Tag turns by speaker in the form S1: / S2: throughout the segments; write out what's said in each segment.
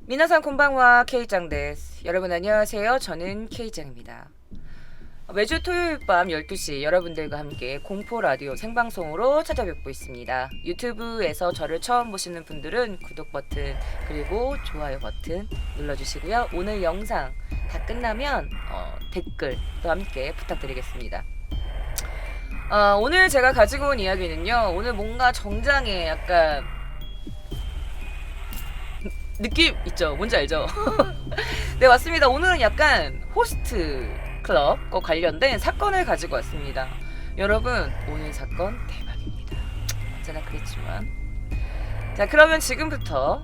S1: 미나상 곤방와 K짱 데스. 여러분 안녕하세요. 저는 K짱입니다. 매주 토요일 밤 12시 여러분들과 함께 공포 라디오 생방송으로 찾아뵙고 있습니다. 유튜브에서 저를 처음 보시는 분들은 구독 버튼 그리고 좋아요 버튼 눌러주시고요. 오늘 영상 다 끝나면 댓글도 함께 부탁드리겠습니다. 오늘 제가 가지고 온 이야기는요. 오늘 뭔가 정장에 약간 느낌 있죠? 뭔지 알죠? 네, 맞습니다. 오늘은 약간 호스트 클럽과 관련된 사건을 가지고 왔습니다. 여러분, 오늘 사건 대박입니다. 언제나 그랬지만. 자, 그러면 지금부터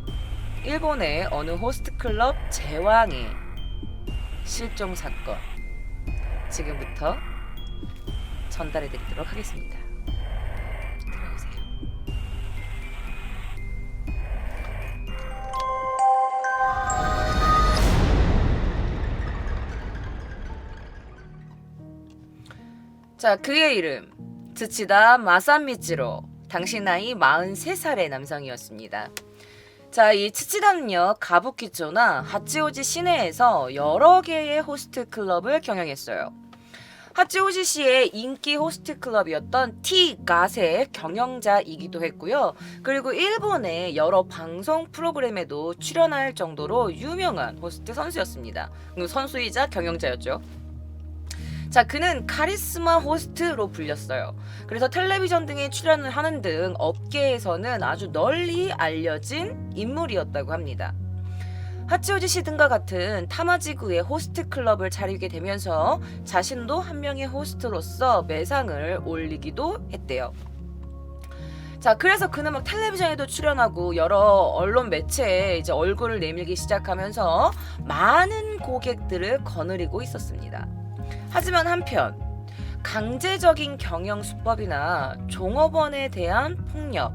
S1: 일본의 어느 호스트 클럽 제왕의 실종 사건 지금부터 전달해 드리도록 하겠습니다. 들어오세요. 자, 그의 이름 츠치다 마사미치로. 당시 나이 43살의 남성이었습니다. 자, 이 츠치다는요, 가부키초나 하치오지 시내에서 여러 개의 호스트 클럽을 경영했어요. 하치오지시의 인기 호스트 클럽이었던 T가세의 경영자이기도 했고요. 그리고 일본의 여러 방송 프로그램에도 출연할 정도로 유명한 호스트 선수였습니다. 선수이자 경영자였죠. 자, 그는 카리스마 호스트로 불렸어요. 그래서 텔레비전 등에 출연을 하는 등 업계에서는 아주 널리 알려진 인물이었다고 합니다. 하치오지시 등과 같은 타마지구의 호스트 클럽을 차리게 되면서 자신도 한 명의 호스트로서 매상을 올리기도 했대요. 자, 그래서 그는 막 텔레비전에도 출연하고 여러 언론 매체에 이제 얼굴을 내밀기 시작하면서 많은 고객들을 거느리고 있었습니다. 하지만 한편 강제적인 경영 수법이나 종업원에 대한 폭력,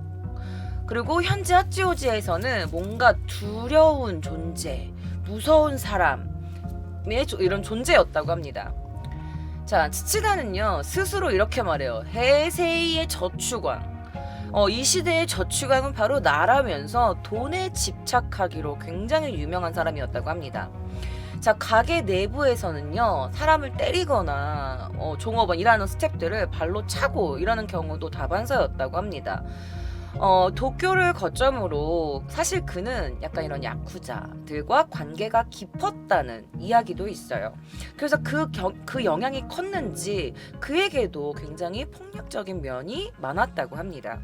S1: 그리고 현재 하치오지에서는 뭔가 두려운 존재, 무서운 사람의 이런 존재였다고 합니다. 자, 츠치다는요 스스로 이렇게 말해요. 해세이의 저축왕. 이 시대의 저축왕은 바로 나라면서 돈에 집착하기로 굉장히 유명한 사람이었다고 합니다. 자, 가게 내부에서는요 사람을 때리거나 종업원 일하는 스태프들을 발로 차고 이러는 경우도 다반사였다고 합니다. 도쿄를 거점으로 사실 그는 약간 이런 야쿠자들과 관계가 깊었다는 이야기도 있어요. 그래서 그 영향이 컸는지 그에게도 굉장히 폭력적인 면이 많았다고 합니다.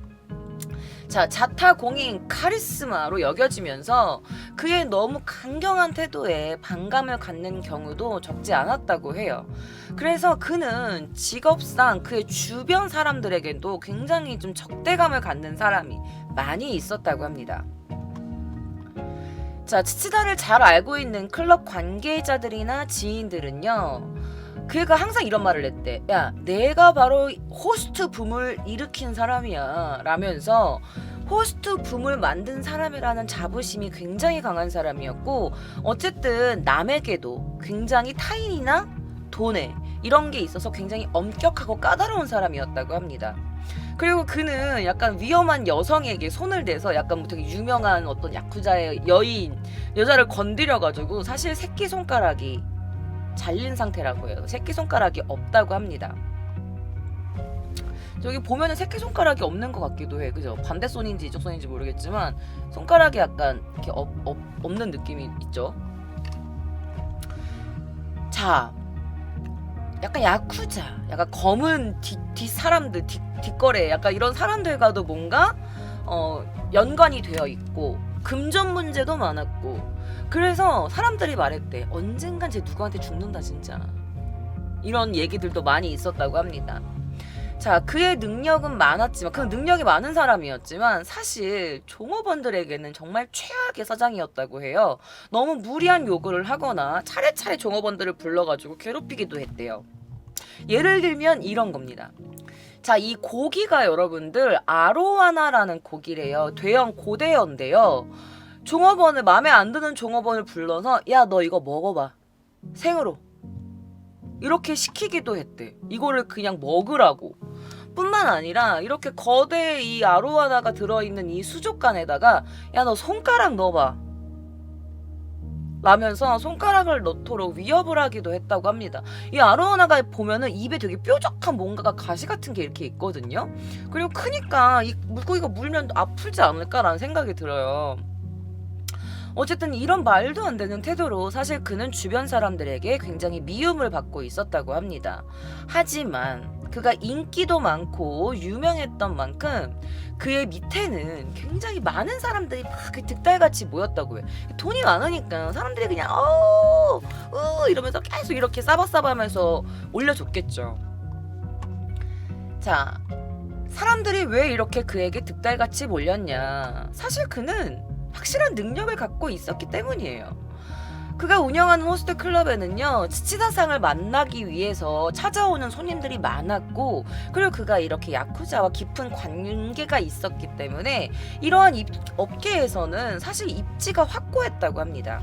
S1: 자, 자타공인 카리스마로 여겨지면서 그의 너무 강경한 태도에 반감을 갖는 경우도 적지 않았다고 해요. 그래서 그는 직업상 그의 주변 사람들에게도 굉장히 좀 적대감을 갖는 사람이 많이 있었다고 합니다. 자, 츠치다를 잘 알고 있는 클럽 관계자들이나 지인들은요, 그가 항상 이런 말을 했대. 야, 내가 바로 호스트 붐을 일으킨 사람이야 라면서 호스트 붐을 만든 사람이라는 자부심이 굉장히 강한 사람이었고, 어쨌든 남에게도 굉장히 타인이나 돈에 이런 게 있어서 굉장히 엄격하고 까다로운 사람이었다고 합니다. 그리고 그는 약간 위험한 여성에게 손을 대서 약간 뭐 되게 유명한 어떤 야쿠자의 여자를 건드려가지고 사실 새끼손가락이 잘린 상태라고 해요. 새끼손가락이 없다고 합니다. 저기 보면은 새끼손가락이 없는 것 같기도 해. 그죠? 반대 손인지 이쪽 손인지 모르겠지만 손가락이 약간 이렇게 없는 느낌이 있죠. 자, 약간 야쿠자, 약간 검은 뒷 사람들, 뒷거래, 약간 이런 사람들과도 뭔가 연관이 되어 있고 금전 문제도 많았고, 그래서 사람들이 말했대. 언젠간 쟤 누구한테 죽는다 진짜. 이런 얘기들도 많이 있었다고 합니다. 자, 그의 능력은 많았지만, 그는 능력이 많은 사람이었지만 사실 종업원들에게는 정말 최악의 사장이었다고 해요. 너무 무리한 요구를 하거나 차례차례 종업원들을 불러가지고 괴롭히기도 했대요. 예를 들면 이런 겁니다. 자, 이 고기가 여러분들 아로하나라는 고기래요. 대형 고대어인데요. 종업원을, 마음에 안 드는 종업원을 불러서 야, 너 이거 먹어봐, 생으로, 이렇게 시키기도 했대. 이거를 그냥 먹으라고. 뿐만 아니라 이렇게 거대 이 아로하나가 들어있는 이 수족관에다가 야, 너 손가락 넣어봐, 라면서 손가락을 넣도록 위협을 하기도 했다고 합니다. 이 아로하나가 보면은 입에 되게 뾰족한 뭔가가 가시 같은 게 이렇게 있거든요. 그리고 크니까 이 물고기가 물면 아프지 않을까라는 생각이 들어요. 어쨌든 이런 말도 안 되는 태도로 사실 그는 주변 사람들에게 굉장히 미움을 받고 있었다고 합니다. 하지만 그가 인기도 많고 유명했던 만큼 그의 밑에는 굉장히 많은 사람들이 막 득달같이 모였다고 해. 돈이 많으니까 사람들이 그냥 이러면서 계속 이렇게 싸바싸바하면서 올려줬겠죠. 자, 사람들이 왜 이렇게 그에게 득달같이 몰렸냐? 사실 그는 확실한 능력을 갖고 있었기 때문이에요. 그가 운영하는 호스트 클럽에는요, 치치다상을 만나기 위해서 찾아오는 손님들이 많았고, 그리고 그가 이렇게 야쿠자와 깊은 관계가 있었기 때문에 이러한 업계에서는 사실 입지가 확고했다고 합니다.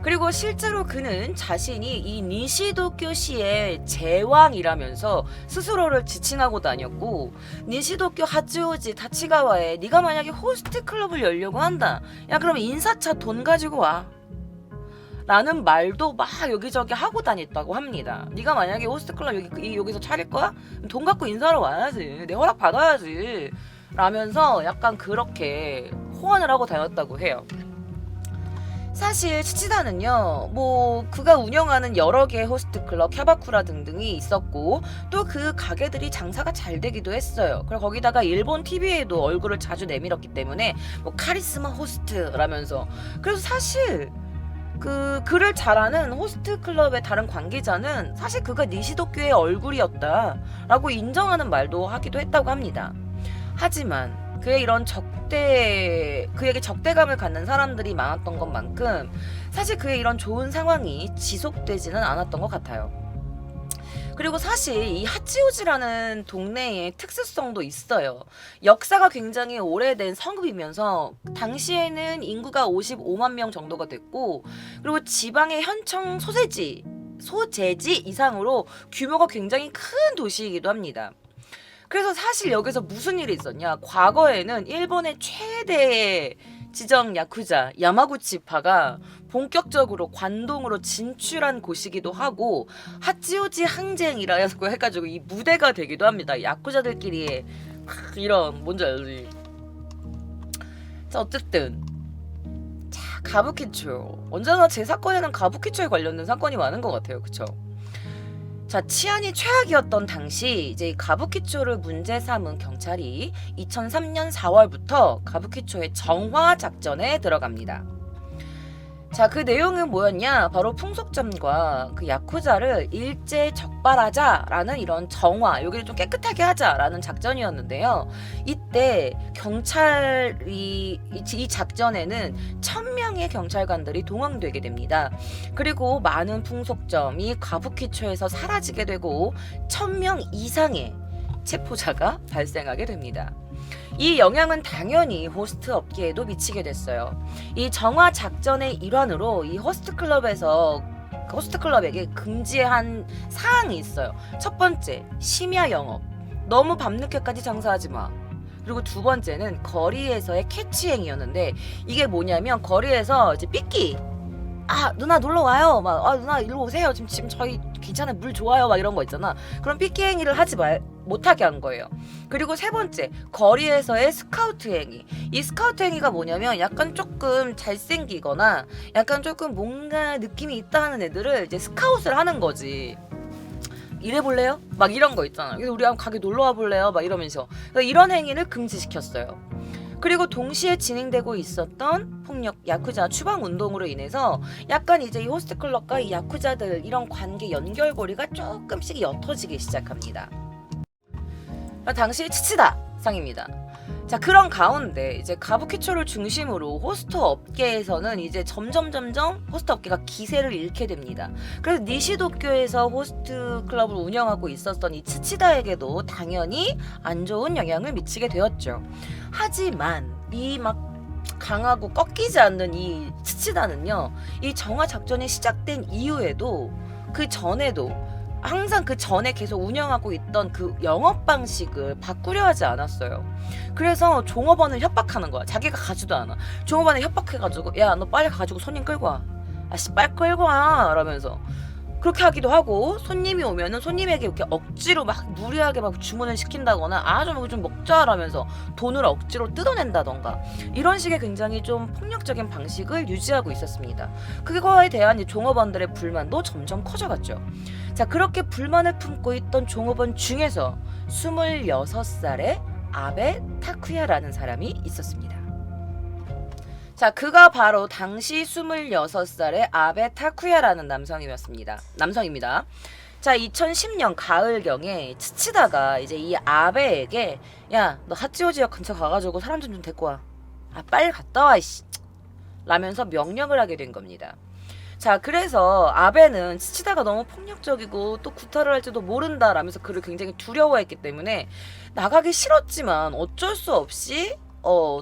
S1: 그리고 실제로 그는 자신이 이 니시도쿄시의 제왕이라면서 스스로를 지칭하고 다녔고, 니시도쿄 하츠오지 타치가와에 네가 만약에 호스트 클럽을 열려고 한다, 야 그럼 인사차 돈 가지고 와 라는 말도 막 여기저기 하고 다녔다고 합니다. 네가 만약에 호스트 클럽 여기서 차릴 거야? 돈 갖고 인사하러 와야지, 내 허락 받아야지 라면서 약간 그렇게 호언을 하고 다녔다고 해요. 사실 치치다는요, 뭐 그가 운영하는 여러 개의 호스트 클럽, 캬바쿠라 등등이 있었고, 또 그 가게들이 장사가 잘 되기도 했어요. 그리고 거기다가 일본 TV에도 얼굴을 자주 내밀었기 때문에 뭐 카리스마 호스트라면서, 그래서 사실 그를 잘하는 호스트 클럽의 다른 관계자는 사실 그가 니시도쿄의 얼굴이었다라고 인정하는 말도 하기도 했다고 합니다. 하지만 그의 이런 그에게 적대감을 갖는 사람들이 많았던 것만큼 사실 그의 이런 좋은 상황이 지속되지는 않았던 것 같아요. 그리고 사실 이 하치오지라는 동네의 특수성도 있어요. 역사가 굉장히 오래된 성읍이면서 당시에는 인구가 55만 명 정도가 됐고, 그리고 지방의 현청 소재지 이상으로 규모가 굉장히 큰 도시이기도 합니다. 그래서 사실 여기서 무슨 일이 있었냐, 과거에는 일본의 최대의 지정 야쿠자 야마구치파가 본격적으로 관동으로 진출한 곳이기도 하고, 하치오지 항쟁이라고 해가지고 이 무대가 되기도 합니다. 야쿠자들끼리의 이런, 뭔지 알지? 자, 어쨌든 자, 가부키초, 언제나 제 사건에는 가부키초에 관련된 사건이 많은 것 같아요. 그쵸? 자, 치안이 최악이었던 당시 이제 가부키초를 문제 삼은 경찰이 2003년 4월부터 가부키초의 정화 작전에 들어갑니다. 자, 그 내용은 뭐였냐? 바로 풍속점과 그 야쿠자를 일제 적발하자라는 이런 정화, 여기를 좀 깨끗하게 하자라는 작전이었는데요. 이때 경찰이 이 작전에는 1000명의 경찰관들이 동원되게 됩니다. 그리고 많은 풍속점이 가부키초에서 사라지게 되고 1000명 이상의 체포자가 발생하게 됩니다. 이 영향은 당연히 호스트 업계에도 미치게 됐어요. 이 정화 작전의 일환으로 이 호스트 클럽에게 금지한 사항이 있어요. 첫 번째, 심야 영업. 너무 밤늦게까지 장사하지 마. 그리고 두 번째는 거리에서의 캐치행위였는데, 이게 뭐냐면 거리에서 이제 삐끼, 누나 놀러 와요, 누나 일로 오세요, 지금 저희 괜찮아요, 물 좋아요, 이런 거 있잖아. 그럼 삐끼 행위를 하지 못하게 한 거예요. 그리고 세 번째, 거리에서의 스카우트 행위. 이 스카우트 행위가 뭐냐면 약간 조금 잘생기거나 약간 조금 뭔가 느낌이 있다 하는 애들을 이제 스카웃을 하는 거지. 일해볼래요? 막 이런 거 있잖아. 그래서 우리 한번 가게 놀러 와볼래요? 막 이러면서. 이런 행위를 금지시켰어요. 그리고 동시에 진행되고 있었던 폭력 야쿠자 추방 운동으로 인해서 약간 이제 이 호스트 클럽과 이 야쿠자들 이런 관계 연결고리가 조금씩 옅어지기 시작합니다. 당시 치치다 상입니다. 자, 그런 가운데 이제 가부키초를 중심으로 호스트 업계에서는 이제 점점 호스트 업계가 기세를 잃게 됩니다. 그래서 니시도쿄에서 호스트 클럽을 운영하고 있었던 이 치치다에게도 당연히 안 좋은 영향을 미치게 되었죠. 하지만 이 막 강하고 꺾이지 않는 이 치치다는요, 이 정화 작전이 시작된 이후에도 그 전에도 항상 그 전에 계속 운영하고 있던 그 영업 방식을 바꾸려 하지 않았어요. 그래서 종업원을 협박하는 거야. 자기가 가지도 않아. 종업원을 협박해가지고 야 너 빨리 가지고 손님 끌고 와. 아씨 빨리 끌고 와 라면서 그렇게 하기도 하고, 손님이 오면은 손님에게 이렇게 억지로 막 무리하게 막 주문을 시킨다거나 좀 먹자라면서 돈을 억지로 뜯어낸다던가 이런 식의 굉장히 좀 폭력적인 방식을 유지하고 있었습니다. 그거에 대한 이 종업원들의 불만도 점점 커져갔죠. 자, 그렇게 불만을 품고 있던 종업원 중에서 26살의 아베 타쿠야라는 사람이 있었습니다. 자, 그가 바로 당시 26살의 아베 타쿠야라는 남성입니다. 자, 2010년 가을경에 치치다가 이제 이 아베에게 야, 너 하치오 지역 근처 가가지고 사람 좀 데리고 와. 아, 빨리 갔다 와, 이씨. 라면서 명령을 하게 된 겁니다. 자, 그래서 아베는 치치다가 너무 폭력적이고 또 구타를 할지도 모른다 라면서 그를 굉장히 두려워했기 때문에 나가기 싫었지만 어쩔 수 없이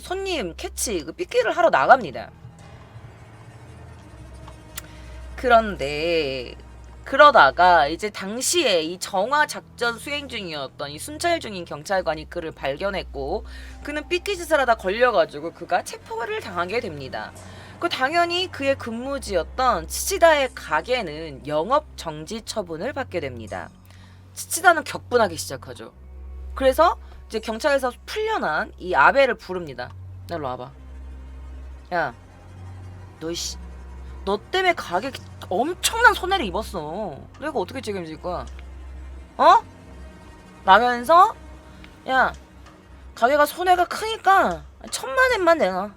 S1: 손님 캐치 그 삐끼를 하러 나갑니다. 그런데 그러다가 이제 당시에 이 정화 작전 수행 중이었던 이 순찰 중인 경찰관이 그를 발견했고, 그는 삐끼 짓을 하다 걸려가지고 그가 체포를 당하게 됩니다. 그 당연히 그의 근무지였던 치치다의 가게는 영업 정지 처분을 받게 됩니다. 치치다는 격분하기 시작하죠. 그래서 이제 경찰에서 풀려난 이 아베를 부릅니다. 나 일로 와봐. 야, 너 때문에 가게 엄청난 손해를 입었어. 내가 어떻게 책임질 거야? 어? 라면서 야, 가게가 손해가 크니까 1,000만 엔만 내놔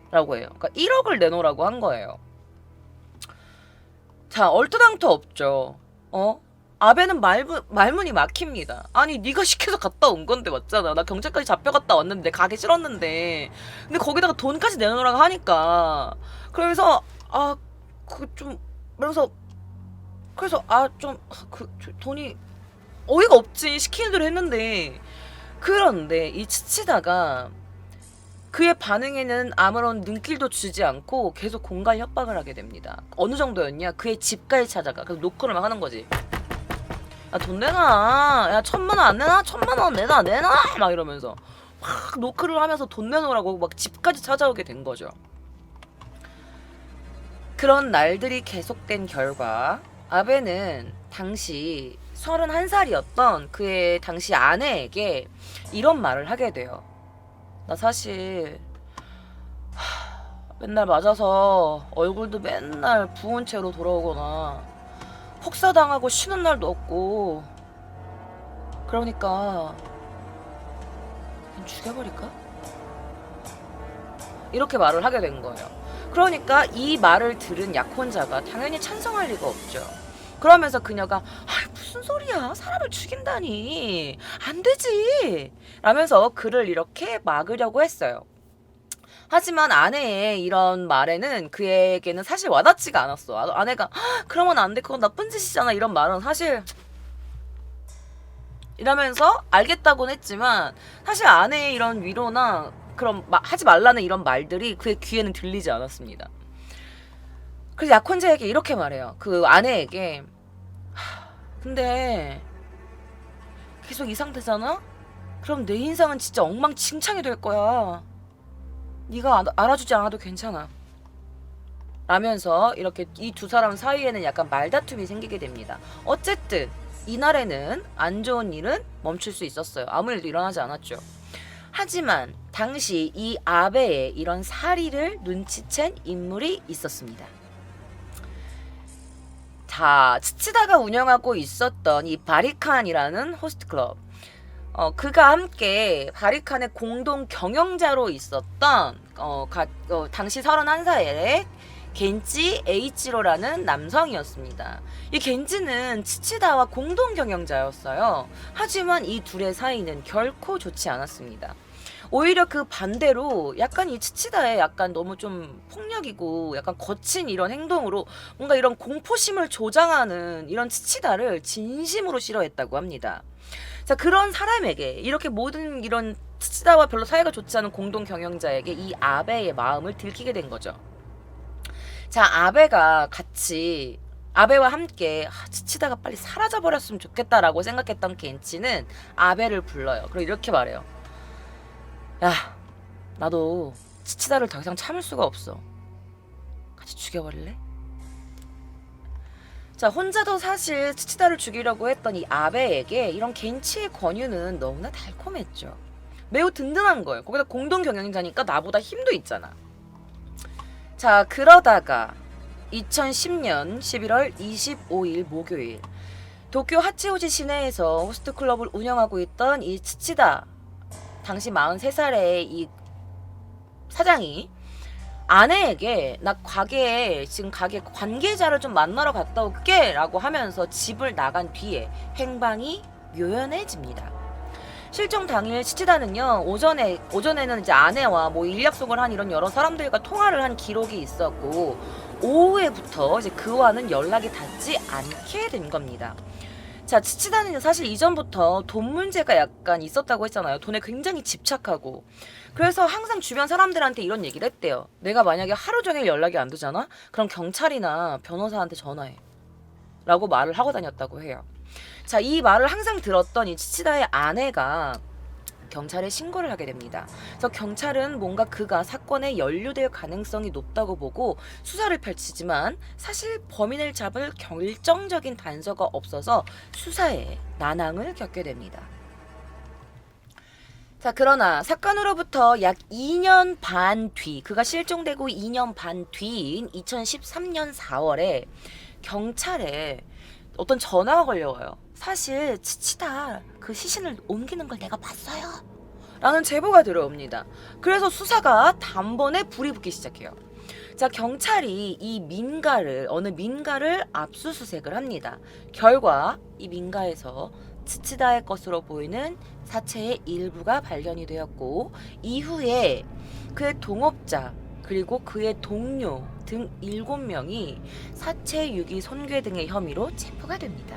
S1: 라고 해요. 그러니까 1억을 내놓으라고 한 거예요. 자, 얼토당토 없죠. 아베는 말문이 막힙니다. 아니 네가 시켜서 갔다 온 건데 맞잖아. 나 경찰까지 잡혀갔다 왔는데 가기 싫었는데 근데 거기다가 돈까지 내놓으라고 하니까 그래서 돈이 어이가 없지. 시키는 대로 했는데. 그런데 이 치치다가 그의 반응에는 아무런 눈길도 주지 않고 계속 공갈 협박을 하게 됩니다. 어느 정도였냐? 그의 집까지 찾아가. 그래서 노크를 막 하는 거지. 야, 돈 내놔. 야, 1,000만 원 안 내놔? 1,000만 원 내놔. 막 이러면서 막 노크를 하면서 돈 내놓으라고 막 집까지 찾아오게 된 거죠. 그런 날들이 계속된 결과 아베는 당시 31살이었던 그의 당시 아내에게 이런 말을 하게 돼요. 나 사실 맨날 맞아서 얼굴도 맨날 부은 채로 돌아오거나 폭사당하고 쉬는 날도 없고 그러니까 그냥 죽여버릴까? 이렇게 말을 하게 된 거예요. 그러니까 이 말을 들은 약혼자가 당연히 찬성할 리가 없죠. 그러면서 그녀가 무슨 소리야, 사람을 죽인다니 안 되지 라면서 그를 이렇게 막으려고 했어요. 하지만 아내의 이런 말에는 그에게는 사실 와닿지가 않았어. 아내가 그러면 안 돼, 그건 나쁜 짓이잖아 이런 말은 사실 이러면서 알겠다고는 했지만 사실 아내의 이런 위로나 그럼 하지 말라는 이런 말들이 그의 귀에는 들리지 않았습니다. 그래서 약혼자에게 이렇게 말해요. 그 아내에게 근데 계속 이 상태잖아? 그럼 내 인생은 진짜 엉망진창이 될 거야. 네가 알아주지 않아도 괜찮아 라면서 이렇게 이 두 사람 사이에는 약간 말다툼이 생기게 됩니다. 어쨌든 이날에는 안 좋은 일은 멈출 수 있었어요. 아무 일도 일어나지 않았죠. 하지만 당시 이 아베의 이런 사리를 눈치챈 인물이 있었습니다. 자, 치치다가 운영하고 있었던 이 바리칸이라는 호스트클럽, 그가 함께 바리칸의 공동 경영자로 있었던 당시 31살의 겐지 에이치로라는 남성이었습니다. 이 겐지는 치치다와 공동 경영자였어요. 하지만 이 둘의 사이는 결코 좋지 않았습니다. 오히려 그 반대로 약간 이 치치다의 약간 너무 좀 폭력이고 약간 거친 이런 행동으로 뭔가 이런 공포심을 조장하는 이런 치치다를 진심으로 싫어했다고 합니다. 자, 그런 사람에게 이렇게 모든 이런 치치다와 별로 사이가 좋지 않은 공동 경영자에게 이 아베의 마음을 들키게 된 거죠. 자, 아베와 함께 치치다가 빨리 사라져버렸으면 좋겠다라고 생각했던 겐치는 아베를 불러요. 그리고 이렇게 말해요. 야, 나도 치치다를 더 이상 참을 수가 없어. 같이 죽여버릴래? 자, 혼자도 사실 치치다를 죽이려고 했던 이 아베에게 이런 겐치의 권유는 너무나 달콤했죠. 매우 든든한 거예요. 거기다 공동 경영자니까 나보다 힘도 있잖아. 자, 그러다가 2010년 11월 25일 목요일 도쿄 하치오지 시내에서 호스트클럽을 운영하고 있던 이 치치다, 당시 43살의 이 사장이 아내에게 나 가게에 지금 가게 관계자를 좀 만나러 갔다 올게 라고 하면서 집을 나간 뒤에 행방이 묘연해집니다. 실종 당일 치치다는요, 오전에는 이제 아내와 뭐 일 약속을 한 이런 여러 사람들과 통화를 한 기록이 있었고, 오후에부터 이제 그와는 연락이 닿지 않게 된 겁니다. 자, 치치다는 사실 이전부터 돈 문제가 약간 있었다고 했잖아요. 돈에 굉장히 집착하고. 그래서 항상 주변 사람들한테 이런 얘기를 했대요. 내가 만약에 하루 종일 연락이 안 되잖아? 그럼 경찰이나 변호사한테 전화해. 라고 말을 하고 다녔다고 해요. 자, 이 말을 항상 들었던 이 치치다의 아내가 경찰에 신고를 하게 됩니다. 그래서 경찰은 뭔가 그가 사건에 연루될 가능성이 높다고 보고 수사를 펼치지만 사실 범인을 잡을 결정적인 단서가 없어서 수사에 난항을 겪게 됩니다. 자, 그러나 사건으로부터 약 2년 반 뒤, 그가 실종되고 2년 반 뒤인 2013년 4월에 경찰에 어떤 전화가 걸려와요. 사실 치치다 그 시신을 옮기는 걸 내가 봤어요 라는 제보가 들어옵니다. 그래서 수사가 단번에 불이 붙기 시작해요. 자, 경찰이 이 어느 민가를 압수수색을 합니다. 결과 이 민가에서 치치다의 것으로 보이는 사체의 일부가 발견이 되었고, 이후에 그의 동업자 그리고 그의 동료 등 7명이 사체 유기 손괴 등의 혐의로 체포가 됩니다.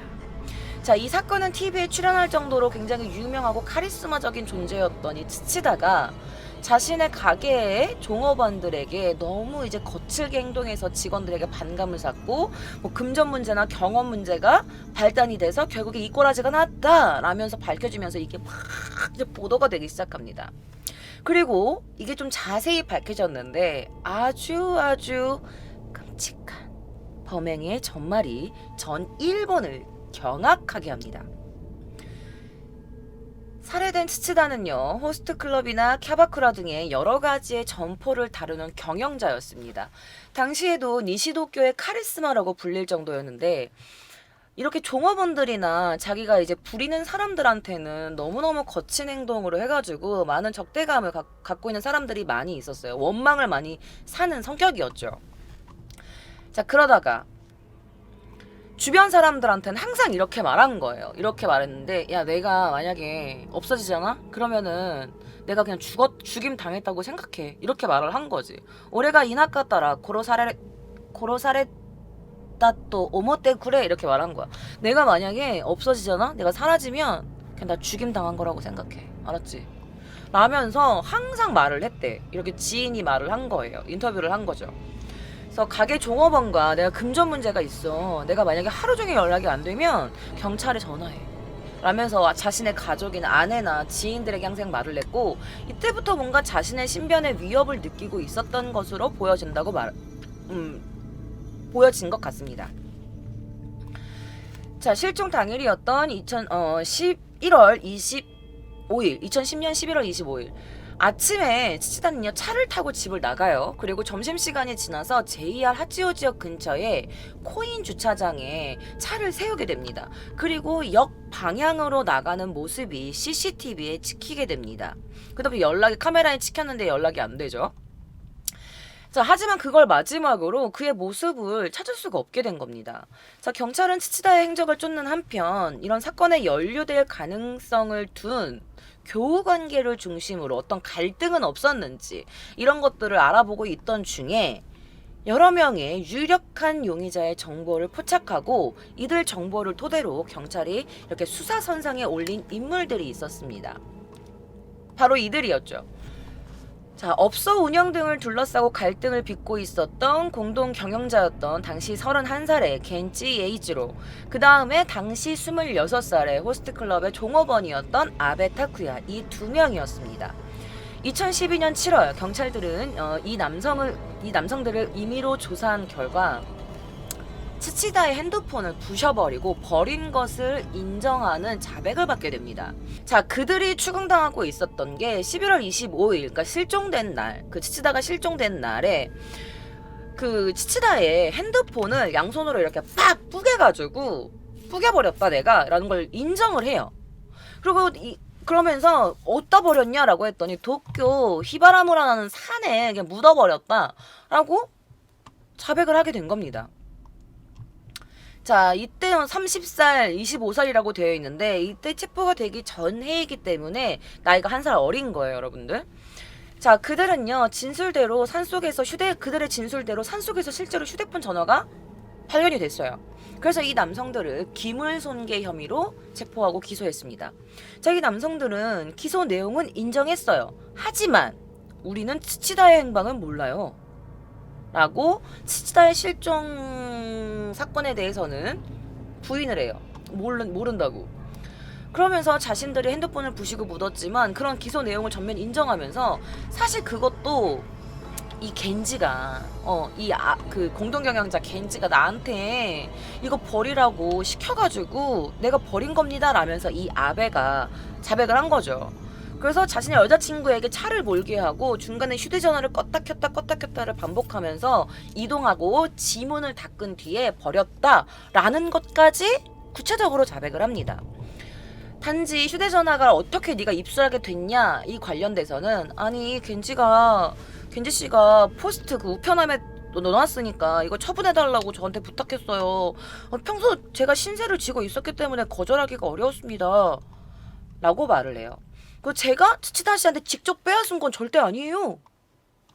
S1: 자, 이 사건은 TV에 출연할 정도로 굉장히 유명하고 카리스마적인 존재였던 이 치치다가 자신의 가게의 종업원들에게 너무 이제 거칠게 행동해서 직원들에게 반감을 샀고, 뭐 금전 문제나 경험 문제가 발단이 돼서 결국에 이 꼬라지가 났다라면서 밝혀지면서 이게 막 이제 보도가 되기 시작합니다. 그리고 이게 좀 자세히 밝혀졌는데 아주 끔찍한 범행의 전말이 전 일본을 경악하게 합니다. 살해된 치치다는요, 호스트클럽이나 캬바쿠라 등의 여러 가지의 점포를 다루는 경영자였습니다. 당시에도 니시도쿄의 카리스마라고 불릴 정도였는데, 이렇게 종업원들이나 자기가 이제 부리는 사람들한테는 너무너무 거친 행동으로 해가지고 많은 적대감을 갖고 있는 사람들이 많이 있었어요. 원망을 많이 사는 성격이었죠. 자, 그러다가 주변 사람들한테는 항상 이렇게 말한 거예요. 이렇게 말했는데, 야, 내가 만약에 없어지잖아? 그러면은 내가 그냥 죽임 당했다고 생각해. 이렇게 말을 한 거지. 올해가 이나카 따라 고로사레 또 오모떼 쿠레 이렇게 말한 거야. 내가 만약에 없어지잖아? 내가 사라지면 그냥 나 죽임 당한 거라고 생각해. 알았지? 라면서 항상 말을 했대. 이렇게 지인이 말을 한 거예요. 인터뷰를 한 거죠. 그래서 가게 종업원과 내가 금전 문제가 있어. 내가 만약에 하루 종일 연락이 안 되면 경찰에 전화해. 라면서 자신의 가족이나 아내나 지인들에게 항상 말을 했고, 이때부터 뭔가 자신의 신변에 위협을 느끼고 있었던 것으로 보여진다고 보여진 것 같습니다. 자, 실종 당일이었던 2010년 11월 25일 아침에 치치다는요, 차를 타고 집을 나가요. 그리고 점심시간이 지나서 JR 하치오지역 근처에 코인 주차장에 차를 세우게 됩니다. 그리고 역 방향으로 나가는 모습이 CCTV에 찍히게 됩니다. 그다음에 카메라에 찍혔는데 연락이 안 되죠. 자, 하지만 그걸 마지막으로 그의 모습을 찾을 수가 없게 된 겁니다. 자, 경찰은 치치다의 행적을 쫓는 한편 이런 사건에 연루될 가능성을 둔 교우 관계를 중심으로 어떤 갈등은 없었는지 이런 것들을 알아보고 있던 중에 여러 명의 유력한 용의자의 정보를 포착하고 이들 정보를 토대로 경찰이 이렇게 수사선상에 올린 인물들이 있었습니다. 바로 이들이었죠. 자, 업소 운영 등을 둘러싸고 갈등을 빚고 있었던 공동 경영자였던 당시 31살의 겐지 예이지로, 그 다음에 당시 26살의 호스트클럽의 종업원이었던 아베 타쿠야, 이 두 명이었습니다. 2012년 7월 경찰들은 이 남성들을 임의로 조사한 결과 치치다의 핸드폰을 부셔버리고 버린 것을 인정하는 자백을 받게 됩니다. 자, 그들이 추궁당하고 있었던 게 11월 25일, 그러니까 실종된 날, 그 치치다가 실종된 날에 그 치치다의 핸드폰을 양손으로 이렇게 빡 뿌개가지고 뿌개버렸다 내가 라는 걸 인정을 해요. 그리고 그러면서 어디다 버렸냐라고 했더니 도쿄 히바라무라는 산에 그냥 묻어버렸다라고 자백을 하게 된 겁니다. 자, 이때는 30살, 25살이라고 되어 있는데 이때 체포가 되기 전 해이기 때문에 나이가 한 살 어린 거예요, 여러분들. 자, 그들은요, 그들의 진술대로 산속에서 실제로 휴대폰 전화가 발견이 됐어요. 그래서 이 남성들을 기물손괴 혐의로 체포하고 기소했습니다. 자, 이 남성들은 기소 내용은 인정했어요. 하지만 우리는 치치다의 행방은 몰라요. 라고 치치다의 실종 사건에 대해서는 부인을 해요. 모른다고. 그러면서 자신들이 핸드폰을 부시고 묻었지만 그런 기소 내용을 전면 인정하면서 사실 그것도 이 겐지가 그 공동경영자 겐지가 나한테 이거 버리라고 시켜가지고 내가 버린 겁니다 라면서 이 아베가 자백을 한 거죠. 그래서 자신의 여자친구에게 차를 몰게 하고 중간에 휴대전화를 껐다 켰다를 반복하면서 이동하고 지문을 닦은 뒤에 버렸다라는 것까지 구체적으로 자백을 합니다. 단지 휴대전화가 어떻게 네가 입수하게 됐냐 이 관련돼서는 아니 겐지씨가 포스트 그 우편함에 넣어놨으니까 이거 처분해달라고 저한테 부탁했어요. 평소 제가 신세를 지고 있었기 때문에 거절하기가 어려웠습니다 라고 말을 해요. 그 제가 치치다 씨한테 직접 빼앗은 건 절대 아니에요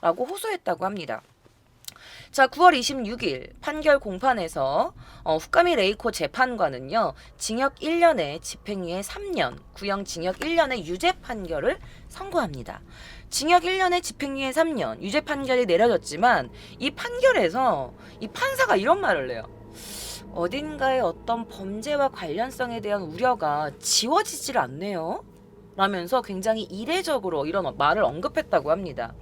S1: 라고 호소했다고 합니다. 자, 9월 26일 판결 공판에서 후카미 레이코 재판관은요, 징역 1년에 집행유예 3년, 구형 징역 1년의 유죄 판결을 선고합니다. 징역 1년에 집행유예 3년, 유죄 판결이 내려졌지만 이 판결에서 이 판사가 이런 말을 해요. 어딘가에 어떤 범죄와 관련성에 대한 우려가 지워지질 않네요 라면서 굉장히 이례적으로 이런 말을 언급했다고 합니다.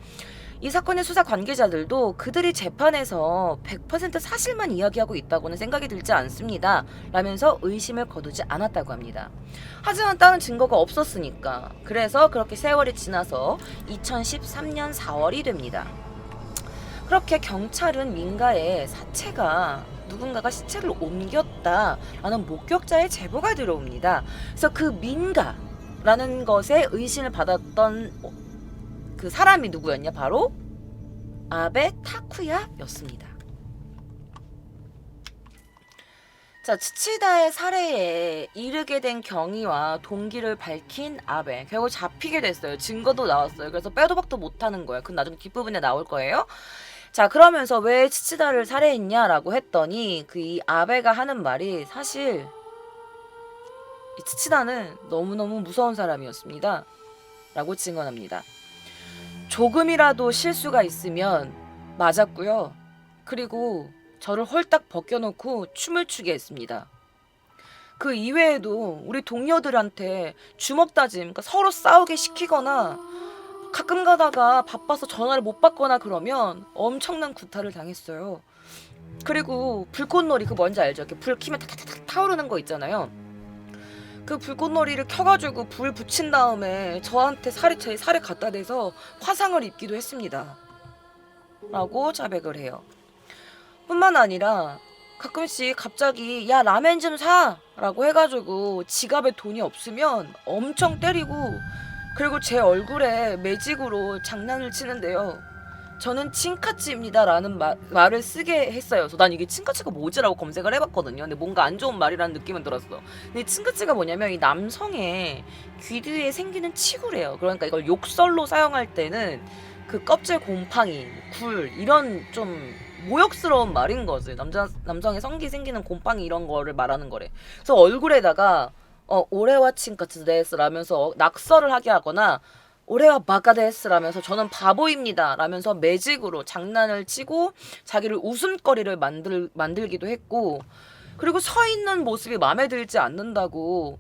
S1: 이 사건의 수사 관계자들도 그들이 재판에서 100% 사실만 이야기하고 있다고는 생각이 들지 않습니다 라면서 의심을 거두지 않았다고 합니다. 하지만 다른 증거가 없었으니까 그래서 그렇게 세월이 지나서 2013년 4월이 됩니다. 그렇게 경찰은 민가에 누군가가 시체를 옮겼다라는 목격자의 제보가 들어옵니다. 그래서 그 민가라는 것에 의심을 받았던 그 사람이 누구였냐? 바로 아베 타쿠야였습니다. 자, 치치다의 살해에 이르게 된 경위와 동기를 밝힌 아베. 결국 잡히게 됐어요. 증거도 나왔어요. 그래서 빼도 박도 못하는 거예요. 그건 나중에 뒷부분에 나올 거예요. 자, 그러면서 왜 치치다를 살해했냐라고 했더니 이 아베가 하는 말이 사실 이 치치다는 너무너무 무서운 사람이었습니다 라고 증언합니다. 조금이라도 실수가 있으면 맞았고요. 그리고 저를 홀딱 벗겨놓고 춤을 추게 했습니다. 그 이외에도 우리 동료들한테 주먹 다짐, 그러니까 서로 싸우게 시키거나 가끔 가다가 바빠서 전화를 못 받거나 그러면 엄청난 구타를 당했어요. 그리고 불꽃놀이, 그 뭔지 알죠? 이렇게 불 켜면 탁탁탁 타오르는 거 있잖아요. 그 불꽃놀이를 켜가지고 불 붙인 다음에 저한테 제 살에 갖다 대서 화상을 입기도 했습니다 라고 자백을 해요. 뿐만 아니라 가끔씩 갑자기 야 라멘 좀 사! 라고 해가지고 지갑에 돈이 없으면 엄청 때리고 그리고 제 얼굴에 매직으로 장난을 치는데요. 저는 칭카치입니다 라는 말을 쓰게 했어요. 그래서 난 이게 칭카치가 뭐지라고 검색을 해봤거든요. 근데 뭔가 안 좋은 말이라는 느낌은 들었어. 근데 칭카치가 뭐냐면 이 남성의 귀 뒤에 생기는 치구래요. 그러니까 이걸 욕설로 사용할 때는 그 껍질 곰팡이, 굴 이런 좀 모욕스러운 말인 거지. 남성의 성기 생기는 곰팡이 이런 거를 말하는 거래. 그래서 얼굴에다가 오레와 칭카츠 데스 라면서 낙서를 하게 하거나 올해와 마카데스라면서 저는 바보입니다 라면서 매직으로 장난을 치고 자기를 웃음거리를 만들기도 했고, 그리고 서 있는 모습이 마음에 들지 않는다고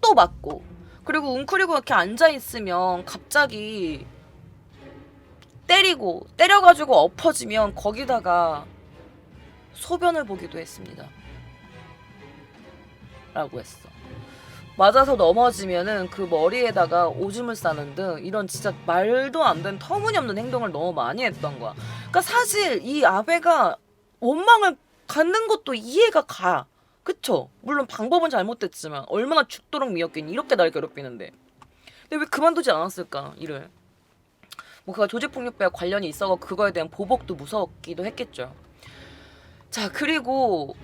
S1: 또 맞고, 그리고 웅크리고 이렇게 앉아 있으면 갑자기 때려가지고 엎어지면 거기다가 소변을 보기도 했습니다 라고 했어. 맞아서 넘어지면은 그 머리에다가 오줌을 싸는 등 이런 진짜 말도 안 되는 터무니없는 행동을 너무 많이 했던 거야. 그러니까 사실 이 아베가 원망을 갖는 것도 이해가 가. 그쵸? 물론 방법은 잘못됐지만 얼마나 죽도록 미웠겠니. 이렇게 날 괴롭히는데. 근데 왜 그만두지 않았을까 일을. 뭐 그가 조직폭력배와 관련이 있어서 그거에 대한 보복도 무섭기도 했겠죠. 자, 그리고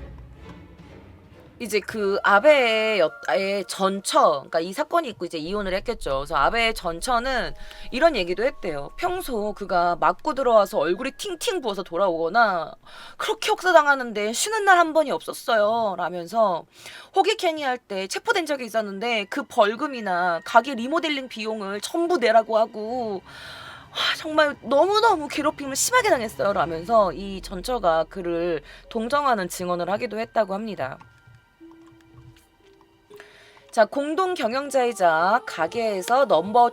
S1: 이제 그 아베의 전처, 그러니까 이 사건이 있고 이제 이혼을 했겠죠. 그래서 아베의 전처는 이런 얘기도 했대요. 평소 그가 맞고 들어와서 얼굴이 팅팅 부어서 돌아오거나 그렇게 혹사당하는데 쉬는 날 한 번이 없었어요 라면서 호기캐니 할 때 체포된 적이 있었는데 그 벌금이나 가게 리모델링 비용을 전부 내라고 하고 정말 너무너무 괴롭힘을 심하게 당했어요 라면서 이 전처가 그를 동정하는 증언을 하기도 했다고 합니다. 자, 공동 경영자이자 가게에서 넘버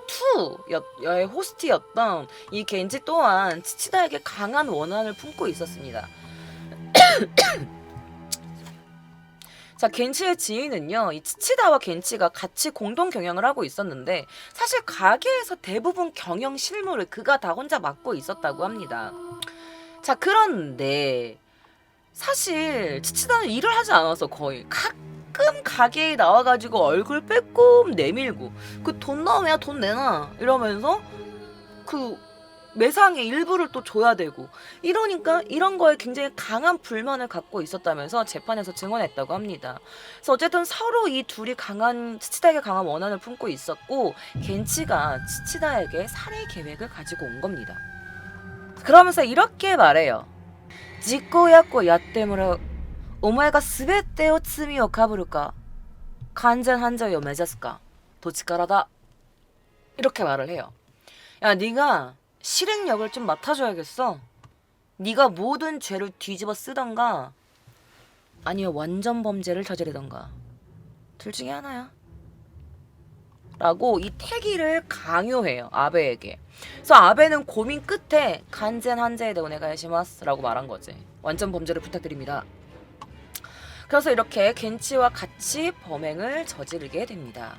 S1: 2의 호스트였던 이 겐지 또한 치치다에게 강한 원한을 품고 있었습니다. 자, 겐치의 지인은요, 이 치치다와 겐치가 같이 공동 경영을 하고 있었는데 사실 가게에서 대부분 경영 실무를 그가 다 혼자 맡고 있었다고 합니다. 자, 그런데 사실 치치다는 일을 하지 않아서 거의 가끔 가게에 나와가지고 얼굴 빼꼼 내밀고 그 돈 나오면 돈 내놔 이러면서 그 매상의 일부를 또 줘야 되고 이러니까 이런 거에 굉장히 강한 불만을 갖고 있었다면서 재판에서 증언했다고 합니다. 그래서 어쨌든 서로 이 둘이 치치다에게 강한 원한을 품고 있었고 겐치가 치치다에게 살해 계획을 가지고 온 겁니다. 그러면서 이렇게 말해요. 実行役をやってもらう。お前が全てを罪をかぶるか完全犯罪を目指すかどっちからだ. 이렇게 말을 해요. 야, 네가 실행력을 좀 맡아줘야겠어. 네가 모든 죄를 뒤집어 쓰던가 아니면 완전 범죄를 저지르던가 둘 중에 하나야 라고 이 태기를 강요해요 아베에게. 그래서 아베는 고민 끝에 간젠 한제에 대해 오네가이시마스 라고 말한 거지. 완전 범죄를 부탁드립니다. 그래서 이렇게 겐치와 같이 범행을 저지르게 됩니다.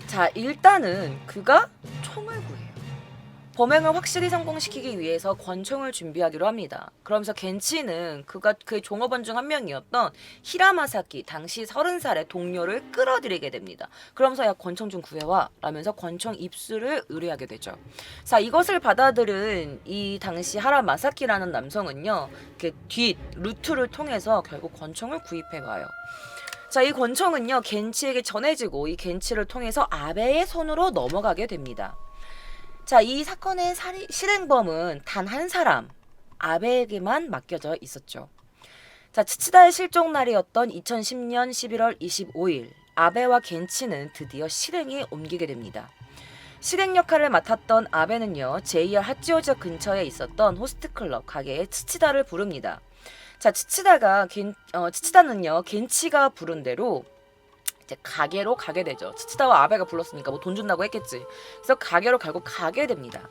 S1: 자, 일단은 그가 총을 구해요. 범행을 확실히 성공시키기 위해서 권총을 준비하기로 합니다. 그러면서 겐치는 그의 종업원 중 한 명이었던 히라마사키 당시 30살의 동료를 끌어들이게 됩니다. 그러면서 야, 권총 좀 구해와 라면서 권총 입수를 의뢰하게 되죠. 자, 이것을 받아들은 이 당시 하라마사키라는 남성은요, 이렇게 뒷 루트를 통해서 결국 권총을 구입해와요. 자, 이 권총은요 겐치에게 전해지고 이 겐치를 통해서 아베의 손으로 넘어가게 됩니다. 자, 이 사건의 실행범은 단 한 사람, 아베에게만 맡겨져 있었죠. 자, 치치다의 실종 날이었던 2010년 11월 25일, 아베와 겐치는 드디어 실행에 옮기게 됩니다. 실행 역할을 맡았던 아베는요, JR 하치오지역 근처에 있었던 호스트클럽 가게에 치치다를 부릅니다. 자, 치치다는요, 겐치가 부른 대로 이제 가게로 가게 되죠. 치치다와 아베가 불렀으니까 뭐 돈 준다고 했겠지. 그래서 가게로 결국 가게 됩니다.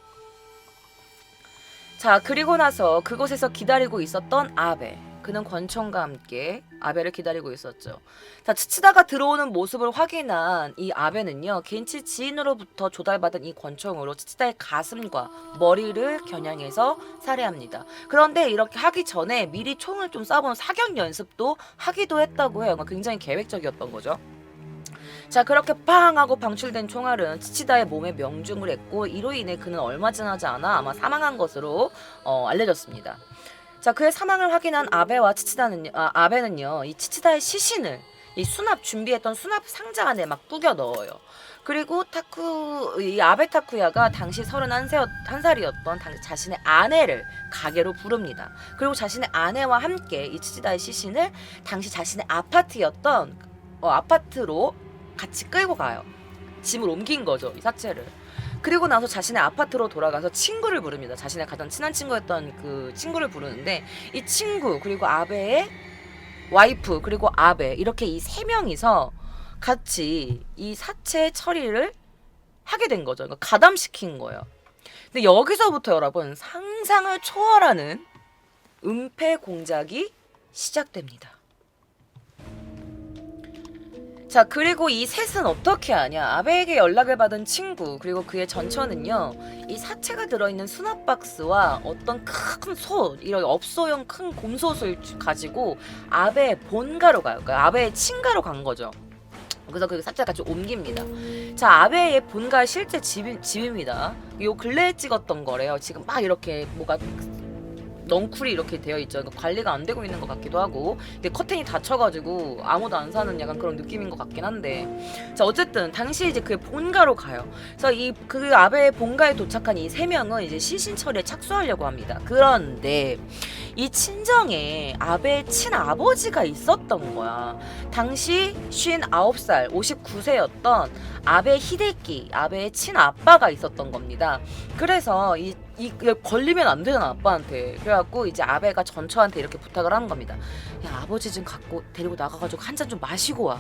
S1: 자, 그리고 나서 그곳에서 기다리고 있었던 아베. 그는 권총과 함께 아베를 기다리고 있었죠. 자, 치치다가 들어오는 모습을 확인한 이 아베는요, 겐치 지인으로부터 조달받은 이 권총으로 치치다의 가슴과 머리를 겨냥해서 살해합니다. 그런데 이렇게 하기 전에 미리 총을 좀 쏴보는 사격 연습도 하기도 했다고 해요. 굉장히 계획적이었던 거죠. 자, 그렇게 팡 하고 방출된 총알은 치치다의 몸에 명중을 했고 이로 인해 그는 얼마 지나지 않아 아마 사망한 것으로 알려졌습니다. 자, 그의 사망을 확인한 아베와 아베는요, 이 치치다의 시신을 이 준비했던 수납 상자 안에 막 꾸겨 넣어요. 그리고 이 아베 타쿠야가 당시 31살이었던 자신의 아내를 가게로 부릅니다. 그리고 자신의 아내와 함께 이 치치다의 시신을 당시 자신의 아파트로 같이 끌고 가요. 짐을 옮긴 거죠, 이 사체를. 그리고 나서 자신의 아파트로 돌아가서 친구를 부릅니다. 자신의 가장 친한 친구였던 그 친구를 부르는데 이 친구 그리고 아베의 와이프 그리고 아베 이렇게 이 세 명이서 같이 이 사체 처리를 하게 된 거죠. 그러니까 가담시킨 거예요. 근데 여기서부터 여러분 상상을 초월하는 은폐 공작이 시작됩니다. 자, 그리고 이 셋은 어떻게 하냐? 아베에게 연락을 받은 친구 그리고 그의 전처는요, 이 사체가 들어있는 수납 박스와 어떤 큰 솥, 이런 업소용 큰 곰솥을 가지고 아베의 본가로 가요. 그러니까 아베의 친가로 간 거죠. 그래서 그 사체를 같이 옮깁니다. 자, 아베의 본가 실제 집입니다. 요 근래에 찍었던 거래요. 지금 막 이렇게 뭐가 넝쿨이 이렇게 되어 있죠. 그러니까 관리가 안 되고 있는 것 같기도 하고, 근데 커튼이 닫혀가지고 아무도 안 사는 약간 그런 느낌인 것 같긴 한데, 자 어쨌든 당시 이제 그의 본가로 가요. 그래서 이 그 아베의 본가에 도착한 이 세 명은 이제 시신 처리에 착수하려고 합니다. 그런데 이 친정에 아베의 친아버지가 있었던 거야. 당시 59살, 59세였던 아베 히데키, 아베의 친아빠가 있었던 겁니다. 그래서 이 걸리면 안 되잖아, 아빠한테. 그래갖고 이제 아베가 전처한테 이렇게 부탁을 하는 겁니다. 야, 아버지 좀 갖고 데리고 나가가지고 한 잔 좀 마시고 와.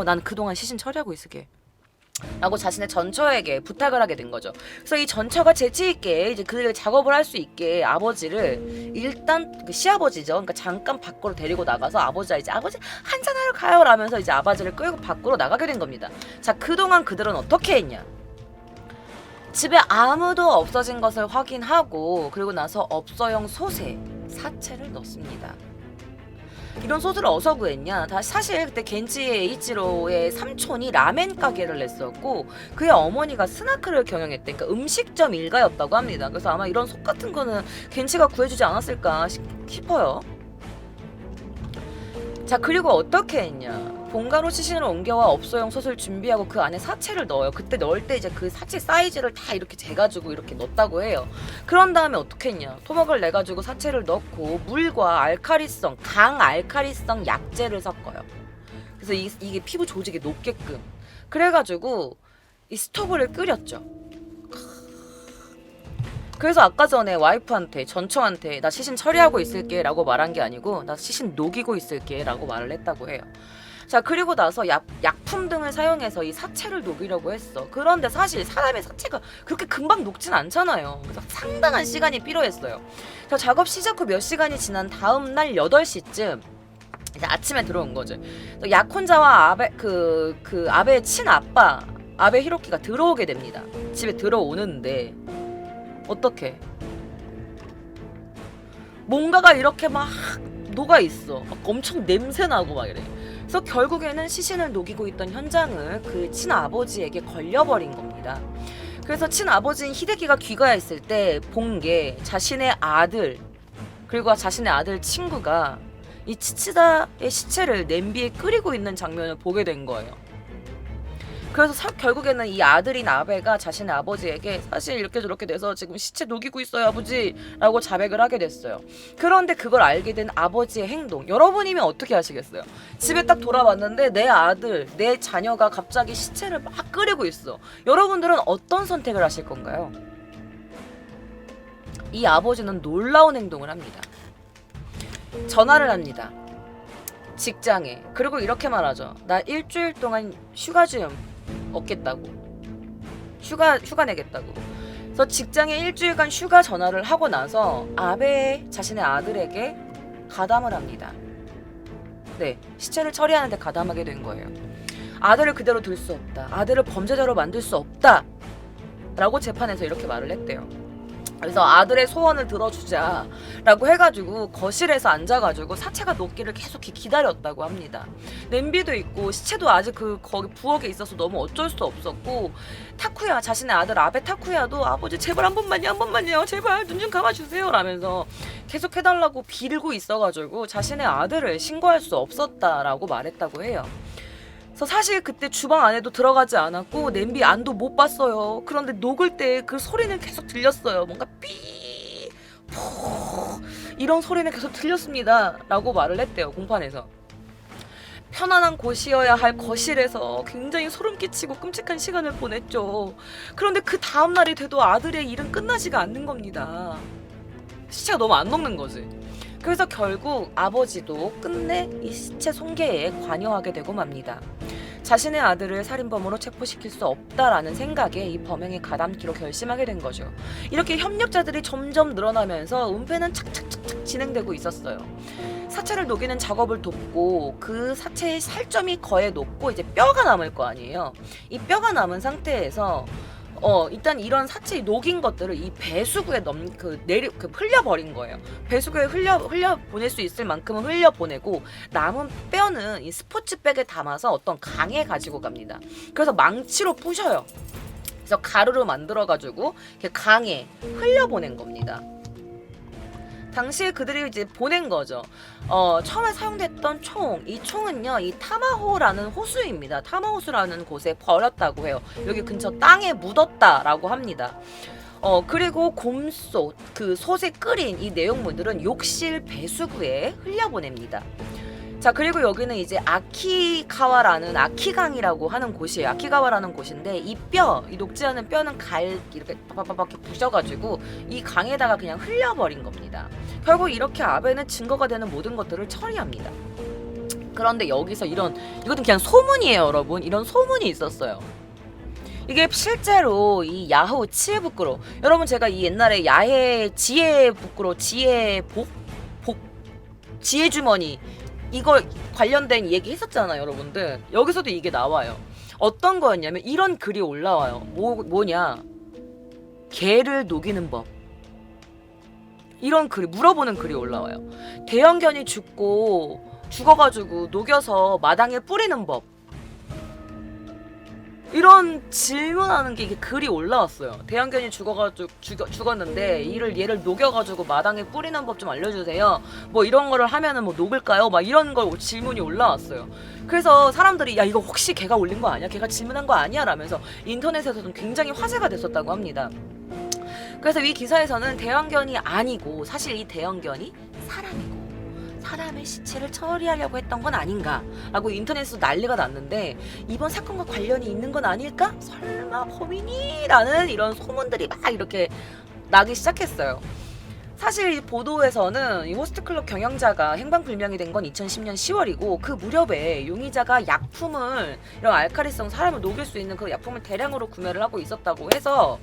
S1: 난 그동안 시신 처리하고 있을게. 라고 자신의 전처에게 부탁을 하게 된 거죠. 그래서 이 전처가 재치있게 이제 그 작업을 할 수 있게 아버지를 일단 그 시아버지죠. 그러니까 잠깐 밖으로 데리고 나가서 아버지가 이제 아버지 한잔하러 가요 라면서 이제 아버지를 끌고 밖으로 나가게 된 겁니다. 자, 그동안 그들은 어떻게 했냐? 집에 아무도 없어진 것을 확인하고 그리고 나서 업소용 솥에 사체를 넣습니다. 이런 솥을 어디서 구했냐? 사실 그때 겐지 에이치로의 삼촌이 라멘 가게를 냈었고 그의 어머니가 스나크를 경영했대. 그러니까 음식점 일가였다고 합니다. 그래서 아마 이런 솥 같은 거는 겐지가 구해주지 않았을까 싶어요. 자, 그리고 어떻게 했냐? 본가로 시신을 옮겨와 업소용 솥을 준비하고 그 안에 사체를 넣어요. 그때 넣을 때 이제 그 사체 사이즈를 다 이렇게 재가지고 이렇게 넣었다고 해요. 그런 다음에 어떻게 했냐? 토막을 내가지고 사체를 넣고 물과 강알칼리성 약재를 섞어요. 그래서 이게 피부 조직이 녹게끔. 그래가지고 이 스토브를 끓였죠. 그래서 아까 전에 와이프한테, 전처한테 나 시신 처리하고 있을게 라고 말한 게 아니고 나 시신 녹이고 있을게 라고 말을 했다고 해요. 자, 그리고 나서 약품 등을 사용해서 이 사체를 녹이려고 했어. 그런데 사실 사람의 사체가 그렇게 금방 녹진 않잖아요. 그래서 상당한 시간이 필요했어요. 자, 작업 시작 후 몇 시간이 지난 다음 날 8시쯤 이제 아침에 들어온 거지. 야콘자와 아베의 친아빠 아베 히로키가 들어오게 됩니다. 집에 들어오는데 어떻게? 뭔가가 이렇게 막 녹아 있어. 막 엄청 냄새 나고 막 이래. 그래서 결국에는 시신을 녹이고 있던 현장을 그 친아버지에게 걸려버린 겁니다. 그래서 친아버지인 히데키가 귀가했을 때 본 게 자신의 아들 그리고 자신의 아들 친구가 이 치치다의 시체를 냄비에 끓이고 있는 장면을 보게 된 거예요. 그래서 결국에는 이 아들인 아베가 자신의 아버지에게 사실 이렇게 저렇게 돼서 지금 시체 녹이고 있어요 아버지 라고 자백을 하게 됐어요. 그런데 그걸 알게 된 아버지의 행동, 여러분이면 어떻게 하시겠어요? 집에 딱 돌아왔는데 내 아들, 내 자녀가 갑자기 시체를 막 끓이고 있어. 여러분들은 어떤 선택을 하실 건가요? 이 아버지는 놀라운 행동을 합니다. 전화를 합니다. 직장에. 그리고 이렇게 말하죠. 나 일주일 동안 휴가 좀 얻겠다고. 휴가 내겠다고. 그래서 직장에 일주일간 휴가 전화를 하고 나서 아베 자신의 아들에게 가담을 합니다. 네, 시체를 처리하는데 가담하게 된 거예요. 아들을 그대로 둘 수 없다. 아들을 범죄자로 만들 수 없다. 라고 재판에서 이렇게 말을 했대요. 그래서 아들의 소원을 들어주자 라고 해가지고 거실에서 앉아가지고 사체가 녹기를 계속 기다렸다고 합니다. 냄비도 있고 시체도 아직 거기 부엌에 있어서 너무 어쩔 수 없었고, 타쿠야, 자신의 아들 아베 타쿠야도 아버지 제발 한 번만요 제발 눈 좀 감아주세요 라면서 계속 해달라고 빌고 있어가지고 자신의 아들을 신고할 수 없었다라고 말했다고 해요. 그래서 사실 그때 주방 안에도 들어가지 않았고 냄비 안도 못 봤어요. 그런데 녹을 때 그 소리는 계속 들렸어요. 뭔가 삐, 포 이런 소리는 계속 들렸습니다 라고 말을 했대요, 공판에서. 편안한 곳이어야 할 거실에서 굉장히 소름 끼치고 끔찍한 시간을 보냈죠. 그런데 그 다음날이 돼도 아들의 일은 끝나지가 않는 겁니다. 시체가 너무 안 녹는 거지. 그래서 결국 아버지도 끝내 이 시체 손괴에 관여하게 되고 맙니다. 자신의 아들을 살인범으로 체포시킬 수 없다라는 생각에 이 범행에 가담기로 결심하게 된 거죠. 이렇게 협력자들이 점점 늘어나면서 은폐는 착착착착 진행되고 있었어요. 사체를 녹이는 작업을 돕고 그 사체의 살점이 거의 높고 이제 뼈가 남을 거 아니에요. 이 뼈가 남은 상태에서 일단 이런 사체 녹인 것들을 이 배수구에 흘려버린 거예요. 배수구에 흘려 보낼 수 있을 만큼은 흘려 보내고 남은 뼈는 이 스포츠백에 담아서 어떤 강에 가지고 갑니다. 그래서 망치로 부셔요. 그래서 가루로 만들어 가지고 강에 흘려 보낸 겁니다. 당시에 그들이 이제 보낸 거죠. 처음에 사용됐던 총, 이 총은요, 이 타마호라는 호수입니다. 타마호수라는 곳에 버렸다고 해요. 여기 근처 땅에 묻었다라고 합니다. 그리고 곰소, 그 솥에 끓인 이 내용물들은 욕실 배수구에 흘려보냅니다. 자, 그리고 여기는 이제 아키가와라는 아키강이라고 하는 곳이에요. 아키가와라는 곳인데 이 녹지 않은 뼈는 이렇게 빠바바박 부셔가지고 이 강에다가 그냥 흘려버린 겁니다. 결국 이렇게 아베는 증거가 되는 모든 것들을 처리합니다. 그런데 여기서 이것은 그냥 소문이에요, 여러분. 이런 소문이 있었어요. 이게 실제로 이 야후 치에부쿠로, 여러분 제가 이 옛날에 야해 지혜부쿠로 지혜주머니 이거 관련된 얘기 했었잖아요, 여러분들. 여기서도 이게 나와요. 어떤 거였냐면 이런 글이 올라와요. 뭐냐? 개를 녹이는 법. 이런 글이, 물어보는 글이 올라와요. 대형견이 죽어가지고 녹여서 마당에 뿌리는 법. 이런 질문하는 게 이게 글이 올라왔어요. 대형견이 죽었는데 얘를 녹여가지고 마당에 뿌리는 법 좀 알려주세요. 뭐 이런 거를 하면은 뭐 녹을까요? 막 이런 걸 질문이 올라왔어요. 그래서 사람들이 야 이거 혹시 걔가 올린 거 아니야? 걔가 질문한 거 아니야? 라면서 인터넷에서는 굉장히 화제가 됐었다고 합니다. 그래서 이 기사에서는 대형견이 아니고 사실 이 대형견이 사람이고 사람의 시체를 처리하려고 했던 건 아닌가 라고 인터넷에서 난리가 났는데 이번 사건과 관련이 있는 건 아닐까? 설마 범인이? 라는 이런 소문들이 막 이렇게 나기 시작했어요. 사실 이 보도에서는 이 호스트클럽 경영자가 행방불명이 된 건 2010년 10월이고 그 무렵에 용의자가 약품을, 이런 알칼리성 사람을 녹일 수 있는 그 약품을 대량으로 구매를 하고 있었다고 해서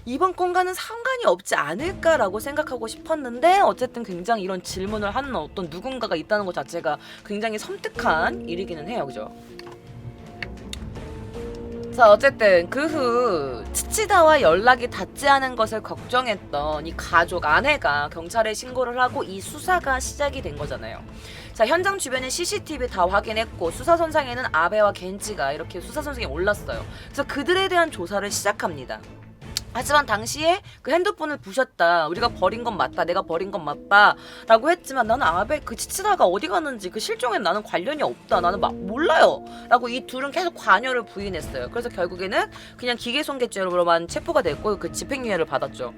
S1: 이번 건과는 상관이 없지 않을까라고 생각하고 싶었는데 어쨌든 굉장히 이런 질문을 하는 어떤 누군가가 있다는 것 자체가 굉장히 섬뜩한 일이기는 해요. 그죠? 자, 어쨌든 그 후 치치다와 연락이 닿지 않은 것을 걱정했던 이 가족 아내가 경찰에 신고를 하고 이 수사가 시작이 된 거잖아요. 자, 현장 주변에 CCTV 다 확인했고 수사선상에는 아베와 겐지가 이렇게 수사선상에 올랐어요. 그래서 그들에 대한 조사를 시작합니다. 하지만 당시에 그 핸드폰을 부셨다, 우리가 버린 건 맞다, 내가 버린 건 맞다 라고 했지만 나는 아베 그 치치다가 어디 갔는지 그 실종에 나는 관련이 없다, 나는 몰라요 라고 이 둘은 계속 관여를 부인했어요. 그래서 결국에는 그냥 기계손괴죄로만 체포가 됐고 그 집행유예를 받았죠.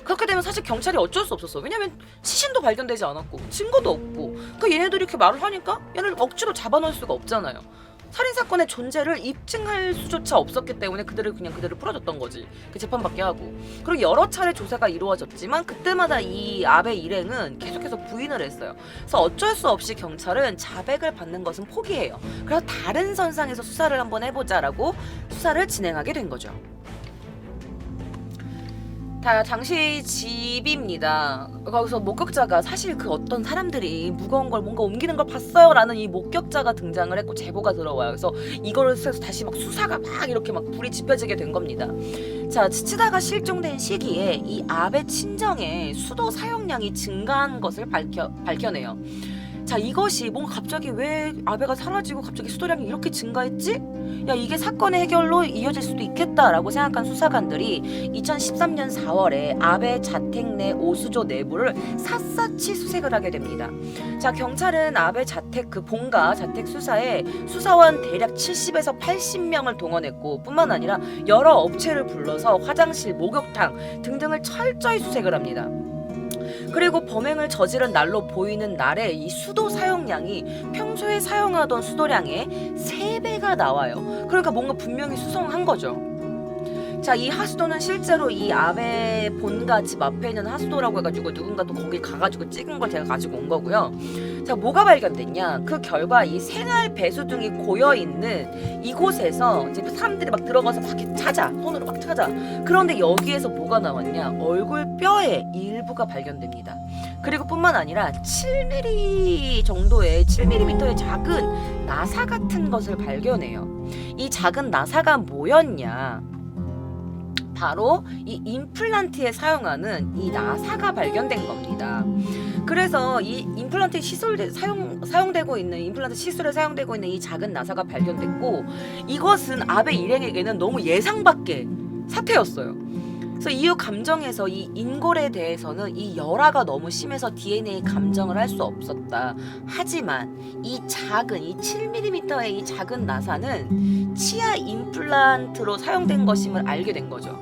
S1: 그렇게 되면 사실 경찰이 어쩔 수 없었어. 왜냐면 시신도 발견되지 않았고 증거도 없고 그 얘네들이 이렇게 말을 하니까 얘네를 억지로 잡아놓을 수가 없잖아요. 살인사건의 존재를 입증할 수조차 없었기 때문에 그들을 풀어줬던 거지. 그 재판받게 하고. 그리고 여러 차례 조사가 이루어졌지만 그때마다 이 아베 일행은 계속해서 부인을 했어요. 그래서 어쩔 수 없이 경찰은 자백을 받는 것은 포기해요. 그래서 다른 선상에서 수사를 한번 해보자라고 수사를 진행하게 된 거죠. 당시 집입니다. 거기서 목격자가 사실 그 어떤 사람들이 무거운 걸 뭔가 옮기는 걸 봤어요 라는 이 목격자가 등장을 했고 제보가 들어와요. 그래서 이거를 해서 다시 막 수사가 막 이렇게 막 불이 지펴지게 된 겁니다. 자, 치치다가 실종된 시기에 이 아베 친정의 수도 사용량이 증가한 것을 밝혀내요. 자, 이것이 뭔가 갑자기 왜 아베가 사라지고 갑자기 수도량이 이렇게 증가했지? 야, 이게 사건의 해결로 이어질 수도 있겠다라고 생각한 수사관들이 2013년 4월에 아베 자택 내 오수조 내부를 샅샅이 수색을 하게 됩니다. 자, 경찰은 아베 자택 그 본가 자택 수사에 수사원 대략 70에서 80명을 동원했고 뿐만 아니라 여러 업체를 불러서 화장실, 목욕탕 등등을 철저히 수색을 합니다. 그리고 범행을 저지른 날로 보이는 날에 이 수도 사용량이 평소에 사용하던 수도량의 3배가 나와요. 그러니까 뭔가 분명히 수성한 거죠. 자, 이 하수도는 실제로 이 아베 본가 집 앞에 있는 하수도라고 해가지고 누군가 또 거기 가가지고 찍은 걸 제가 가지고 온 거고요. 자, 뭐가 발견됐냐? 그 결과 이 생활 배수등이 고여 있는 이곳에서 이제 사람들이 막 들어가서 막 이렇게 찾아, 손으로 막 찾아. 그런데 여기에서 뭐가 나왔냐? 얼굴 뼈의 일부가 발견됩니다. 그리고 뿐만 아니라 7mm 정도의 7mm의 작은 나사 같은 것을 발견해요. 이 작은 나사가 뭐였냐? 바로 이 임플란트에 사용하는 이 나사가 발견된 겁니다. 그래서 이 임플란트 시술 사용되고 있는 임플란트 시술에 사용되고 있는 이 작은 나사가 발견됐고, 이것은 아베 일행에게는 너무 예상 밖의 사태였어요. 그래서 이후 감정에서 이 인골에 대해서는 이 열화가 너무 심해서 DNA 감정을 할 수 없었다. 하지만 이 작은 이 7mm의 이 작은 나사는 치아 임플란트로 사용된 것임을 알게 된 거죠.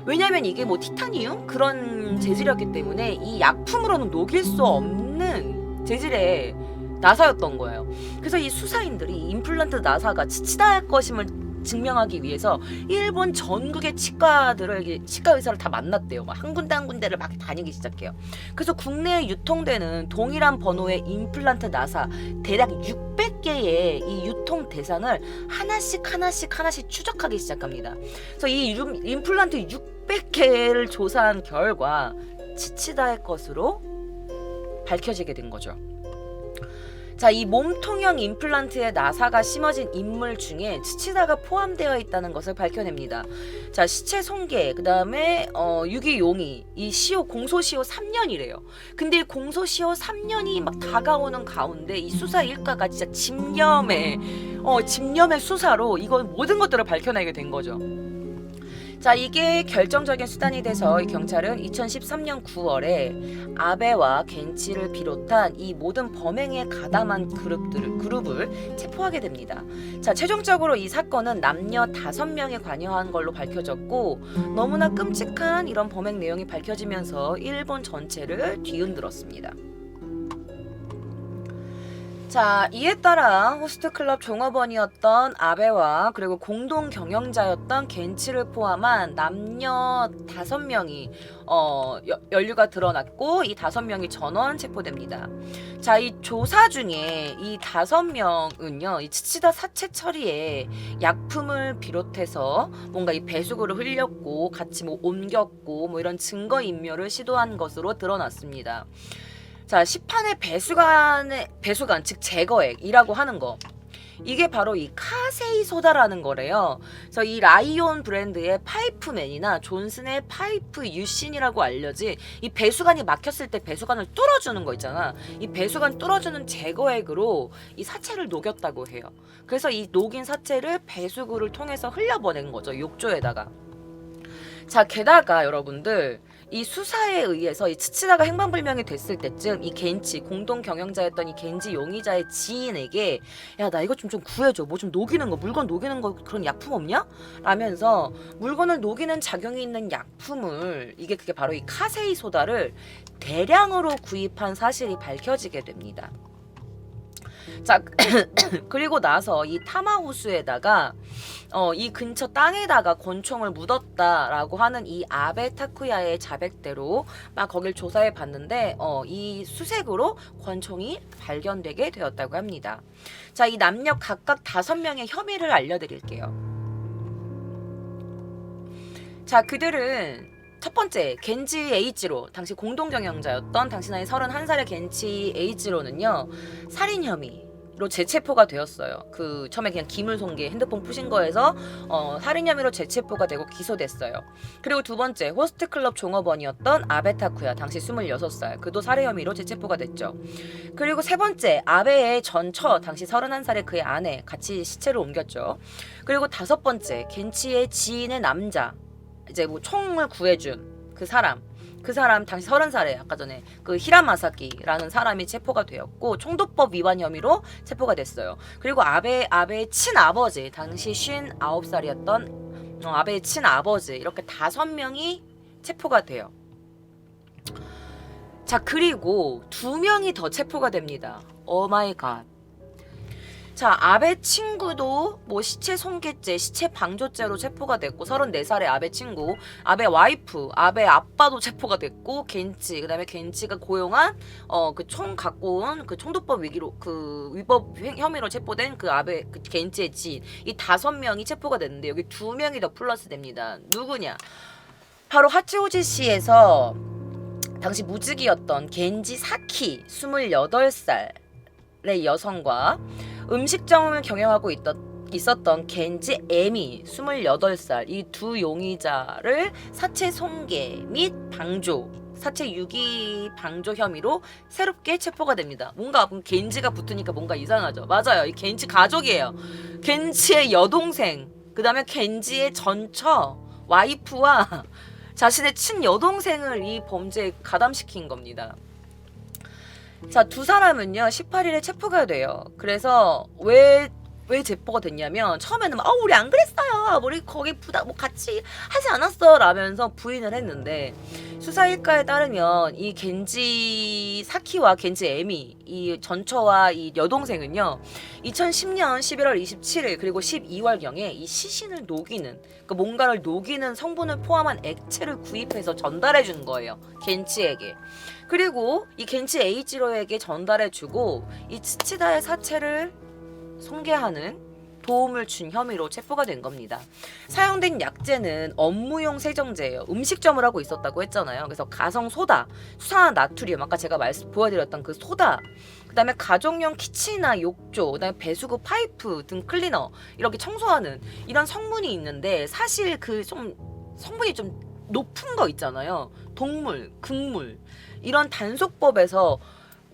S1: 왜냐면 이게 뭐 티타늄 그런 재질이었기 때문에 이 약품으로는 녹일 수 없는 재질의 나사였던 거예요. 그래서 이 수사인들이 임플란트 나사가 치치다할 것임을 증명하기 위해서 일본 전국의 치과 의사를 다 만났대요. 막 한 군데 한 군데를 막 다니기 시작해요. 그래서 국내에 유통되는 동일한 번호의 임플란트 나사 대략 600개의 이 유통 대상을 하나씩 추적하기 시작합니다. 그래서 이 임플란트 600개를 조사한 결과 치치다의 것으로 밝혀지게 된 거죠. 자, 이 몸통형 임플란트에 나사가 심어진 인물 중에 치치다가 포함되어 있다는 것을 밝혀냅니다. 자, 시체 손괴, 그 다음에 유기용의, 이 공소시효 3년이래요. 근데 이 공소시효 3년이 막 다가오는 가운데 이 수사 일가가 진짜 집념의 수사로 이건 모든 것들을 밝혀내게 된 거죠. 자, 이게 결정적인 수단이 돼서 이 경찰은 2013년 9월에 아베와 겐치를 비롯한 이 모든 범행에 가담한 그룹을 체포하게 됩니다. 자, 최종적으로 이 사건은 남녀 5명이 관여한 걸로 밝혀졌고, 너무나 끔찍한 이런 범행 내용이 밝혀지면서 일본 전체를 뒤흔들었습니다. 자, 이에 따라 호스트클럽 종업원이었던 아베와 그리고 공동 경영자였던 겐치를 포함한 남녀 5명이 연루가 드러났고, 이 5명이 전원 체포됩니다. 자, 이 조사 중에 이 5명은요, 이 치치다 사체 처리에 약품을 비롯해서 뭔가 이 배수구를 흘렸고 같이 뭐 옮겼고 뭐 이런 증거 인멸을 시도한 것으로 드러났습니다. 자, 시판의 배수관 즉 제거액이라고 하는 거, 이게 바로 이 카세이 소다라는 거래요. 그래서 이 라이온 브랜드의 파이프맨이나 존슨의 파이프 유신이라고 알려진 이 배수관이 막혔을 때 배수관을 뚫어주는 거 있잖아. 이 배수관 뚫어주는 제거액으로 이 사체를 녹였다고 해요. 그래서 이 녹인 사체를 배수구를 통해서 흘려보낸 거죠, 욕조에다가. 자, 게다가 여러분들, 이 수사에 의해서 이 치치다가 행방불명이 됐을 때쯤 이 겐치 공동 경영자였던 이 겐지 용의자의 지인에게, 야, 나 이거 좀 구해줘, 뭐 좀 녹이는 거, 물건 녹이는 거 그런 약품 없냐? 라면서 물건을 녹이는 작용이 있는 약품을, 그게 바로 이 카세이 소다를 대량으로 구입한 사실이 밝혀지게 됩니다. 자, 그리고 나서 이 타마 호수에다가 이 근처 땅에다가 권총을 묻었다라고 하는 이 아베 타쿠야의 자백대로 막 거길 조사해 봤는데 이 수색으로 권총이 발견되게 되었다고 합니다. 자, 이 남녀 각각 5명의 혐의를 알려드릴게요. 자, 그들은 첫 번째, 겐지 에이지로, 당시 공동 경영자였던 당시 나이 31살의 겐지 에이지로는요, 살인 혐의로 재체포가 되었어요. 그 처음에 그냥 기물손괴 핸드폰 부신 거에서 살인 혐의로 재체포가 되고 기소됐어요. 그리고 두 번째, 호스트클럽 종업원이었던 아베 타쿠야, 당시 26살, 그도 살해 혐의로 재체포가 됐죠. 그리고 세 번째, 아베의 전처, 당시 31살의 그의 아내, 같이 시체를 옮겼죠. 그리고 다섯 번째, 겐치의 지인의 남자, 이제 뭐 총을 구해준 그 사람 당시 30살에 아까 전에 그 히라마사키라는 사람이 체포가 되었고, 총도법 위반 혐의로 체포가 됐어요. 그리고 아베의 친아버지, 당시 59살이었던 아베의 친아버지, 이렇게 5명이 체포가 돼요. 자, 그리고 2명이 더 체포가 됩니다. 오 마이 갓. 자, 아베 친구도 뭐 시체 손괴죄, 시체 방조죄로 체포가 됐고 34살의 아베 친구, 아베 와이프, 아베 아빠도 체포가 됐고 겐치, 그다음에 겐치가 고용한 그 총 갖고 온 그 총도법 위기로 그 위법 혐의로 체포된 그 아베 그 겐치의 지인 이 5명이 체포가 됐는데 여기 2명이 더 플러스 됩니다. 누구냐? 바로 하치오지시에서 당시 무직이었던 겐지 사키 28살의 여성과 음식점을 경영하고 있었던 겐지 에미 28살 이 두 용의자를 사체 손괴 및 방조, 사체 유기 방조 혐의로 새롭게 체포가 됩니다. 뭔가 겐지가 붙으니까 뭔가 이상하죠. 맞아요. 이 겐지 가족이에요. 겐지의 여동생, 그 다음에 겐지의 전처 와이프와 자신의 친여동생을 이 범죄에 가담시킨 겁니다. 자, 두 사람은요 18일에 체포가 돼요. 그래서 왜 체포가 됐냐면 처음에는 우리 안 그랬어요. 우리 거기 뭐 같이 하지 않았어 라면서 부인을 했는데 수사 일가에 따르면 이 겐지 사키와 겐지 에미 이 전처와 이 여동생은요 2010년 11월 27일 그리고 12월경에 이 시신을 녹이는 그러니까 뭔가를 녹이는 성분을 포함한 액체를 구입해서 전달해 준 거예요. 겐치에게. 그리고 이 겐치 에이지로에게 전달해주고 이 츠치다의 사체를 손괴하는 도움을 준 혐의로 체포가 된 겁니다. 사용된 약재는 업무용 세정제예요. 음식점을 하고 있었다고 했잖아요. 그래서 가성 소다, 수산화 나트륨, 아까 제가 보여드렸던 그 소다, 그 다음에 가정용 키친이나 욕조, 그 다음에 배수구 파이프 등 클리너 이렇게 청소하는 이런 성분이 있는데 사실 그 좀 성분이 좀 높은 거 있잖아요. 동물, 극물 이런 단속법에서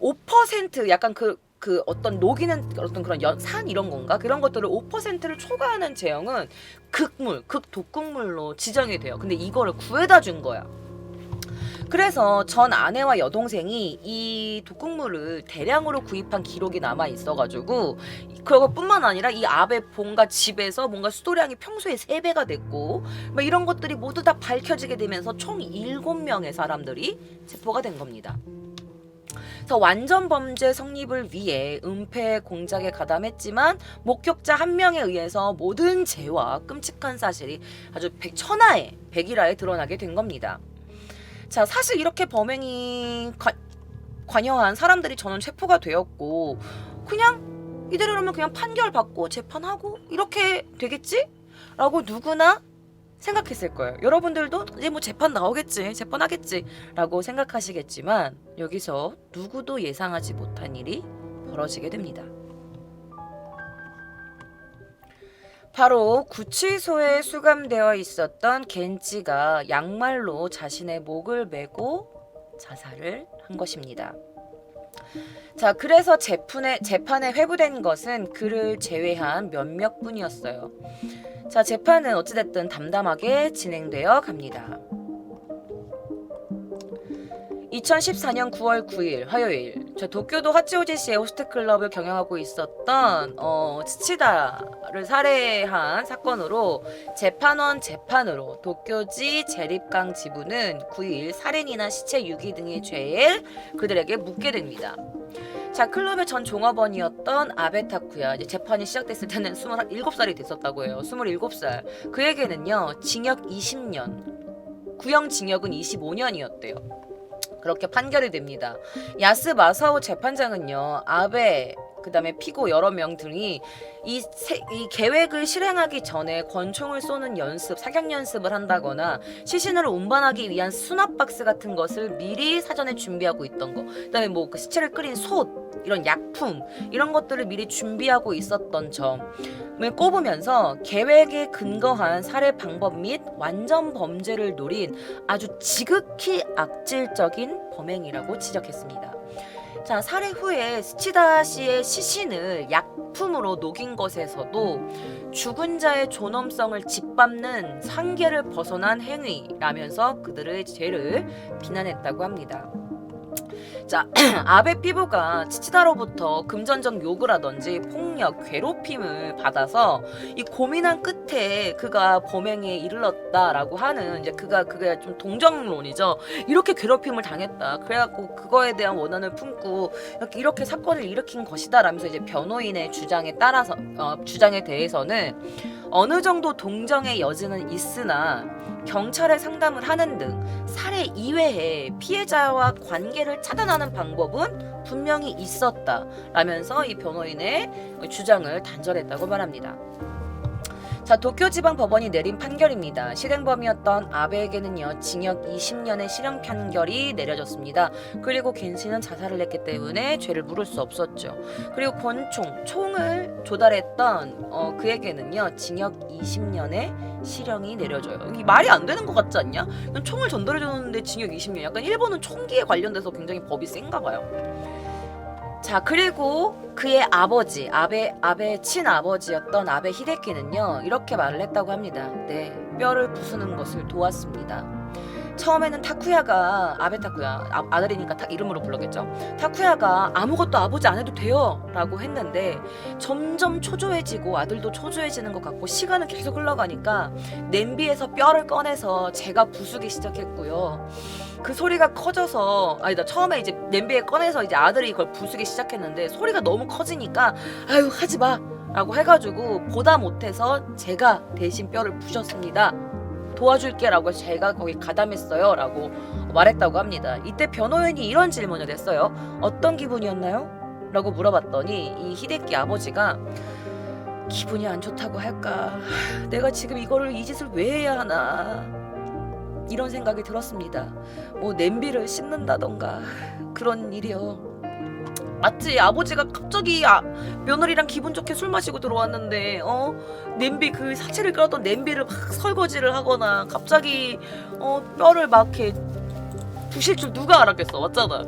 S1: 5% 약간 그 어떤 녹이는 어떤 그런 산 이런 건가? 그런 것들을 5%를 초과하는 제형은 극물, 극독극물로 지정이 돼요. 근데 이거를 구해다 준 거야. 그래서 전 아내와 여동생이 이 독극물을 대량으로 구입한 기록이 남아 있어가지고 그것뿐만 아니라 이 아베 본가 집에서 뭔가 수도량이 평소에 3배가 됐고 뭐 이런 것들이 모두 다 밝혀지게 되면서 총 7명의 사람들이 체포가 된 겁니다. 그래서 완전 범죄 성립을 위해 은폐 공작에 가담했지만 목격자 1명에 의해서 모든 죄와 끔찍한 사실이 아주 천하에 백일하에 드러나게 된 겁니다. 자, 사실 이렇게 범행이 관여한 사람들이 저는 체포가 되었고 그냥 이대로라면 그냥 판결 받고 재판하고 이렇게 되겠지? 라고 누구나 생각했을 거예요. 여러분들도 이제 뭐 재판 나오겠지, 재판하겠지 라고 생각하시겠지만 여기서 누구도 예상하지 못한 일이 벌어지게 됩니다. 바로 구치소에 수감되어 있었던 겐지가 양말로 자신의 목을 메고 자살을 한 것입니다. 자, 그래서 재판에 회부된 것은 그를 제외한 몇몇 분이었어요. 자, 재판은 어찌됐든 담담하게 진행되어 갑니다. 2014년 9월 9일 화요일 저 도쿄도 하치오지시의 호스트클럽을 경영하고 있었던 츠치다를 살해한 사건으로 재판으로 도쿄지 제립강 지부는 9일 살인이나 시체 유기 등의 죄에 그들에게 묻게 됩니다. 자, 클럽의 전 종업원이었던 아베 타쿠야 이제 재판이 시작됐을 때는 27살이 됐었다고 해요. 27살. 그에게는요 징역 20년, 구형 징역은 25년이었대요. 그렇게 판결이 됩니다. 야스 마사오 재판장은요 아베 그다음에 피고 여러 명 등이 이 계획을 실행하기 전에 권총을 쏘는 사격 연습을 한다거나 시신을 운반하기 위한 수납 박스 같은 것을 미리 사전에 준비하고 있던 거, 그다음에 뭐 그 시체를 끓인 솥 이런 약품 이런 것들을 미리 준비하고 있었던 점을 꼽으면서 계획에 근거한 살해 방법 및 완전 범죄를 노린 아주 지극히 악질적인 범행이라고 지적했습니다. 자, 살해 후에 스치다 씨의 시신을 약품으로 녹인 것에서도 죽은 자의 존엄성을 짓밟는 상계를 벗어난 행위라면서 그들의 죄를 비난했다고 합니다. 자, 아베 피부가 치치다로부터 금전적 요구라든지 폭력, 괴롭힘을 받아서 이 고민한 끝에 그가 범행에 이르렀다라고 하는 이제 그게 좀 동정론이죠. 이렇게 괴롭힘을 당했다. 그래갖고 그거에 대한 원한을 품고 이렇게 사건을 일으킨 것이다라면서 이제 변호인의 주장에 따라서 주장에 대해서는 어느 정도 동정의 여지는 있으나 경찰에 상담을 하는 등 살해 이외에 피해자와 관계를 차단하는 방법은 분명히 있었다라면서 이 변호인의 주장을 단절했다고 말합니다. 자, 도쿄지방법원이 내린 판결입니다. 실행범이었던 아베에게는요 징역 20년의 실형 판결이 내려졌습니다. 그리고 겐시는 자살을 했기 때문에 죄를 물을 수 없었죠. 그리고 총을 조달했던 그에게는요 징역 20년의 실형이 내려져요. 이게 말이 안 되는 것 같지 않냐? 총을 전달해줬는데 징역 20년. 약간 일본은 총기에 관련돼서 굉장히 법이 센가 봐요. 자, 그리고 그의 아버지, 아베 친아버지였던 아베 히데키는요 이렇게 말을 했다고 합니다. 네, 뼈를 부수는 것을 도왔습니다. 처음에는 타쿠야가 아들이니까 이름으로 불렀겠죠. 타쿠야가 아무것도 아버지 안 해도 돼요 라고 했는데 점점 초조해지고 아들도 초조해지는 것 같고 시간은 계속 흘러가니까 냄비에서 뼈를 꺼내서 제가 부수기 시작했고요. 그 소리가 커져서 처음에 이제 냄비에 꺼내서 이제 아들이 그걸 부수기 시작했는데 소리가 너무 커지니까 아유 하지 마 라고 해가지고 보다 못해서 제가 대신 뼈를 부셨습니다. 도와줄게 라고 해서 제가 거기 가담했어요 라고 말했다고 합니다. 이때 변호인이 이런 질문을 했어요. 어떤 기분이었나요? 라고 물어봤더니 이 히데키 아버지가 기분이 안 좋다고 할까, 내가 지금 이 짓을 왜 해야 하나 이런 생각이 들었습니다. 뭐 냄비를 씻는다던가 그런 일이요. 맞지? 아버지가 갑자기 며느리랑 기분 좋게 술 마시고 들어왔는데 냄비 그 사체를 끓였던 냄비를 막 설거지를 하거나 갑자기 뼈를 막 이렇게 부실 줄 누가 알았겠어. 맞잖아.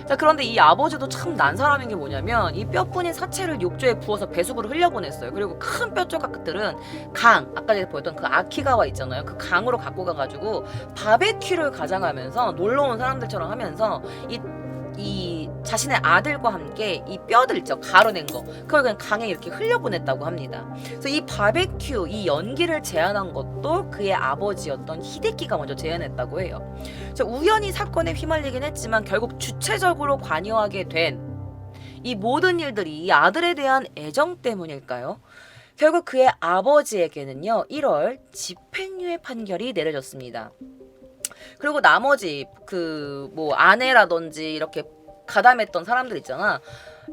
S1: 자, 그런데 이 아버지도 참 난 사람인 게 뭐냐면 이 뼈뿐인 사체를 욕조에 부어서 배수구로 흘려보냈어요. 그리고 큰 뼈 조각들은 아까 전에 보였던 그 아키가와 있잖아요. 그 강으로 갖고 가가지고 바베큐를 가장하면서 놀러온 사람들처럼 하면서 이 자신의 아들과 함께 이 뼈들 있죠, 가루낸 거, 그걸 그냥 강에 이렇게 흘려보냈다고 합니다. 그래서 이 바베큐, 이 연기를 제안한 것도 그의 아버지였던 히데키가 먼저 제안했다고 해요. 우연히 사건에 휘말리긴 했지만 결국 주체적으로 관여하게 된 이 모든 일들이 이 아들에 대한 애정 때문일까요? 결국 그의 아버지에게는요 1월 집행유예 판결이 내려졌습니다. 그리고 나머지 아내라든지 이렇게 가담했던 사람들 있잖아.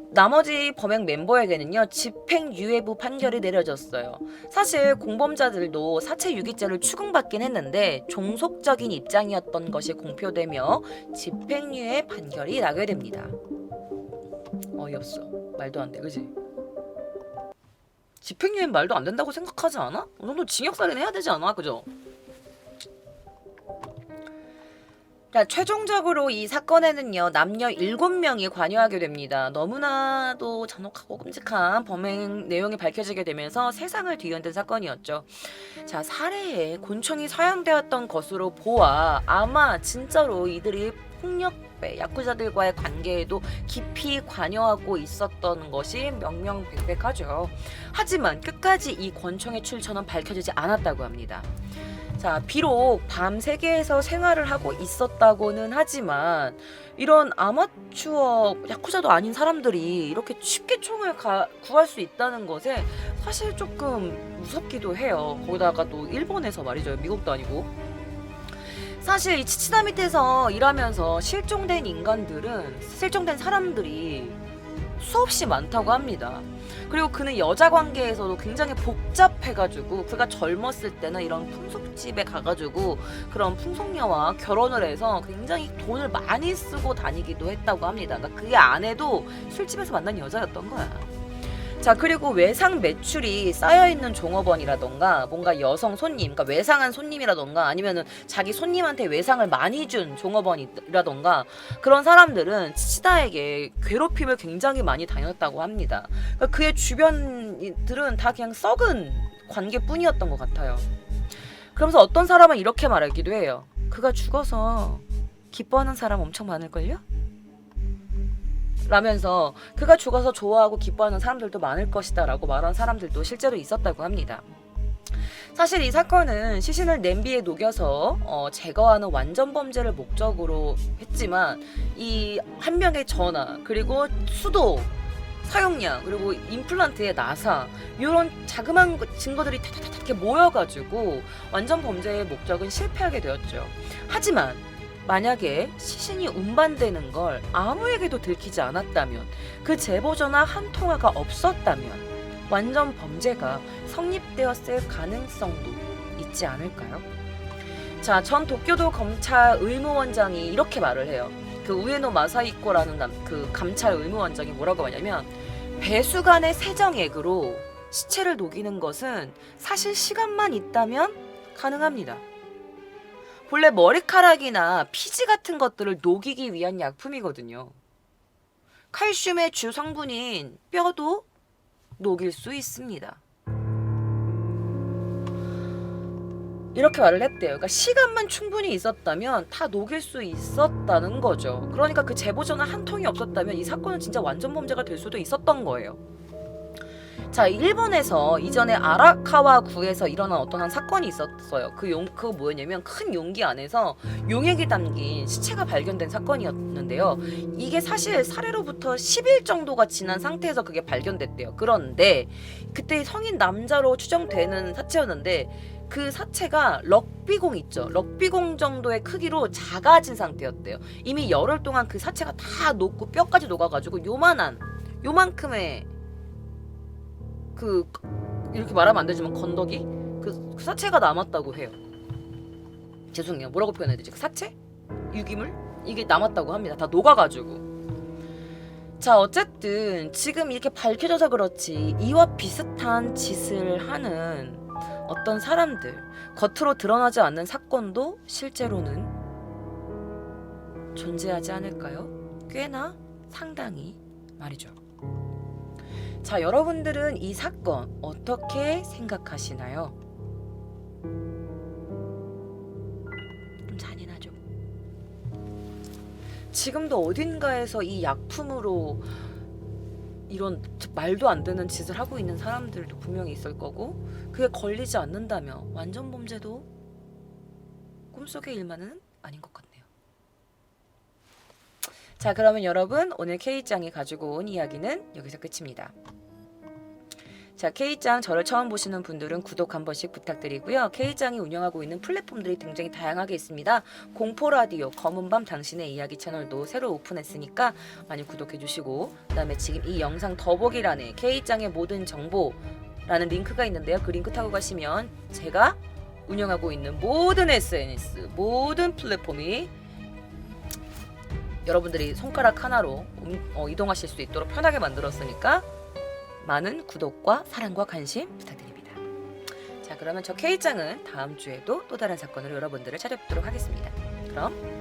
S1: 나머지 범행 멤버에게는요 집행유예부 판결이 내려졌어요. 사실 공범자들도 사체유기죄를 추궁받긴 했는데 종속적인 입장이었던 것이 공표되며 집행유예 판결이 나게 됩니다. 어이없어. 말도 안 돼, 그지? 집행유예는 말도 안 된다고 생각하지 않아? 어느 정도 징역살인 해야 되지 않아? 그죠? 자, 최종적으로 이 사건에는요 남녀 7명이 관여하게 됩니다. 너무나도 잔혹하고 끔찍한 범행 내용이 밝혀지게 되면서 세상을 뒤흔든 사건이었죠. 자, 살해에 곤충이 사용되었던 것으로 보아 아마 진짜로 이들이 폭력배 야쿠자들과의 관계에도 깊이 관여하고 있었던 것이 명명백백하죠. 하지만 끝까지 이 권총의 출처는 밝혀지지 않았다고 합니다. 자, 비록 밤 세계에서 생활을 하고 있었다고는 하지만 이런 아마추어 야쿠자도 아닌 사람들이 이렇게 쉽게 총을 구할 수 있다는 것에 사실 조금 무섭기도 해요. 거기다가 또 일본에서 말이죠. 미국도 아니고. 사실 이 치치다 밑에서 일하면서 실종된 사람들이 수없이 많다고 합니다. 그리고 그는 여자 관계에서도 굉장히 복잡해가지고 그가 젊었을 때는 이런 풍속집에 가가지고 그런 풍속녀와 결혼을 해서 굉장히 돈을 많이 쓰고 다니기도 했다고 합니다. 그러니까 그의 아내도 술집에서 만난 여자였던 거야. 자, 그리고 외상 매출이 쌓여있는 종업원이라던가 뭔가 여성 손님, 그러니까 외상한 손님이라던가 아니면은 자기 손님한테 외상을 많이 준 종업원이라던가 그런 사람들은 치치다에게 괴롭힘을 굉장히 많이 당했다고 합니다. 그러니까 그의 주변들은 다 그냥 썩은 관계뿐이었던 것 같아요. 그러면서 어떤 사람은 이렇게 말하기도 해요. 그가 죽어서 기뻐하는 사람 엄청 많을걸요? 라면서 그가 죽어서 좋아하고 기뻐하는 사람들도 많을 것이다 라고 말한 사람들도 실제로 있었다고 합니다. 사실 이 사건은 시신을 냄비에 녹여서 제거하는 완전 범죄를 목적으로 했지만 이 한 명의 전화 그리고 수도 사용량 그리고 임플란트의 나사 이런 자그마한 증거들이 타타타타 이렇게 모여가지고 완전 범죄의 목적은 실패하게 되었죠. 하지만 만약에 시신이 운반되는 걸 아무에게도 들키지 않았다면 그 제보 전화 한 통화가 없었다면 완전 범죄가 성립되었을 가능성도 있지 않을까요? 자, 전 도쿄도 검찰 의무원장이 이렇게 말을 해요. 그 우에노 마사히코라는 그 감찰 의무원장이 뭐라고 하냐면 배수관의 세정액으로 시체를 녹이는 것은 사실 시간만 있다면 가능합니다. 본래 머리카락이나 피지 같은 것들을 녹이기 위한 약품이거든요. 칼슘의 주 성분인 뼈도 녹일 수 있습니다. 이렇게 말을 했대요. 그러니까 시간만 충분히 있었다면 다 녹일 수 있었다는 거죠. 그러니까 그 제보 전화 한 통이 없었다면 이 사건은 진짜 완전 범죄가 될 수도 있었던 거예요. 자, 일본에서 이전에 아라카와 구에서 일어난 어떤 한 사건이 있었어요. 그거 뭐였냐면 큰 용기 안에서 용액이 담긴 시체가 발견된 사건이었는데요. 이게 사실 살해로부터 10일 정도가 지난 상태에서 그게 발견됐대요. 그런데 그때 성인 남자로 추정되는 사체였는데 그 사체가 럭비공 있죠. 럭비공 정도의 크기로 작아진 상태였대요. 이미 열흘 동안 그 사체가 다 녹고 뼈까지 녹아가지고 요만큼의 이렇게 말하면 안 되지만 건더기? 그 사체가 남았다고 해요. 죄송해요. 뭐라고 표현해야 되지? 그 사체? 유기물? 이게 남았다고 합니다. 다 녹아가지고. 자, 어쨌든 지금 이렇게 밝혀져서 그렇지 이와 비슷한 짓을 하는 어떤 사람들, 겉으로 드러나지 않는 사건도 실제로는 존재하지 않을까요? 꽤나 상당히 말이죠. 자, 여러분들은 이 사건 어떻게 생각하시나요? 좀 잔인하죠. 지금도 어딘가에서 이 약품으로 이런 말도 안 되는 짓을 하고 있는 사람들도 분명히 있을 거고 그게 걸리지 않는다면 완전 범죄도 꿈속의 일만은 아닌 것 같네요. 자, 그러면 여러분 오늘 K짱이 가지고 온 이야기는 여기서 끝입니다. 자, K짱 저를 처음 보시는 분들은 구독 한 번씩 부탁드리고요. K짱이 운영하고 있는 플랫폼들이 굉장히 다양하게 있습니다. 공포라디오, 검은밤 당신의 이야기 채널도 새로 오픈했으니까 많이 구독해주시고 그 다음에 지금 이 영상 더보기란에 K짱의 모든 정보라는 링크가 있는데요. 그 링크 타고 가시면 제가 운영하고 있는 모든 SNS, 모든 플랫폼이 여러분들이 손가락 하나로 이동하실 수 있도록 편하게 만들었으니까 많은 구독과 사랑과 관심 부탁드립니다. 자, 그러면 저 K짱은 다음 주에도 또 다른 사건으로 여러분들을 찾아뵙도록 하겠습니다. 그럼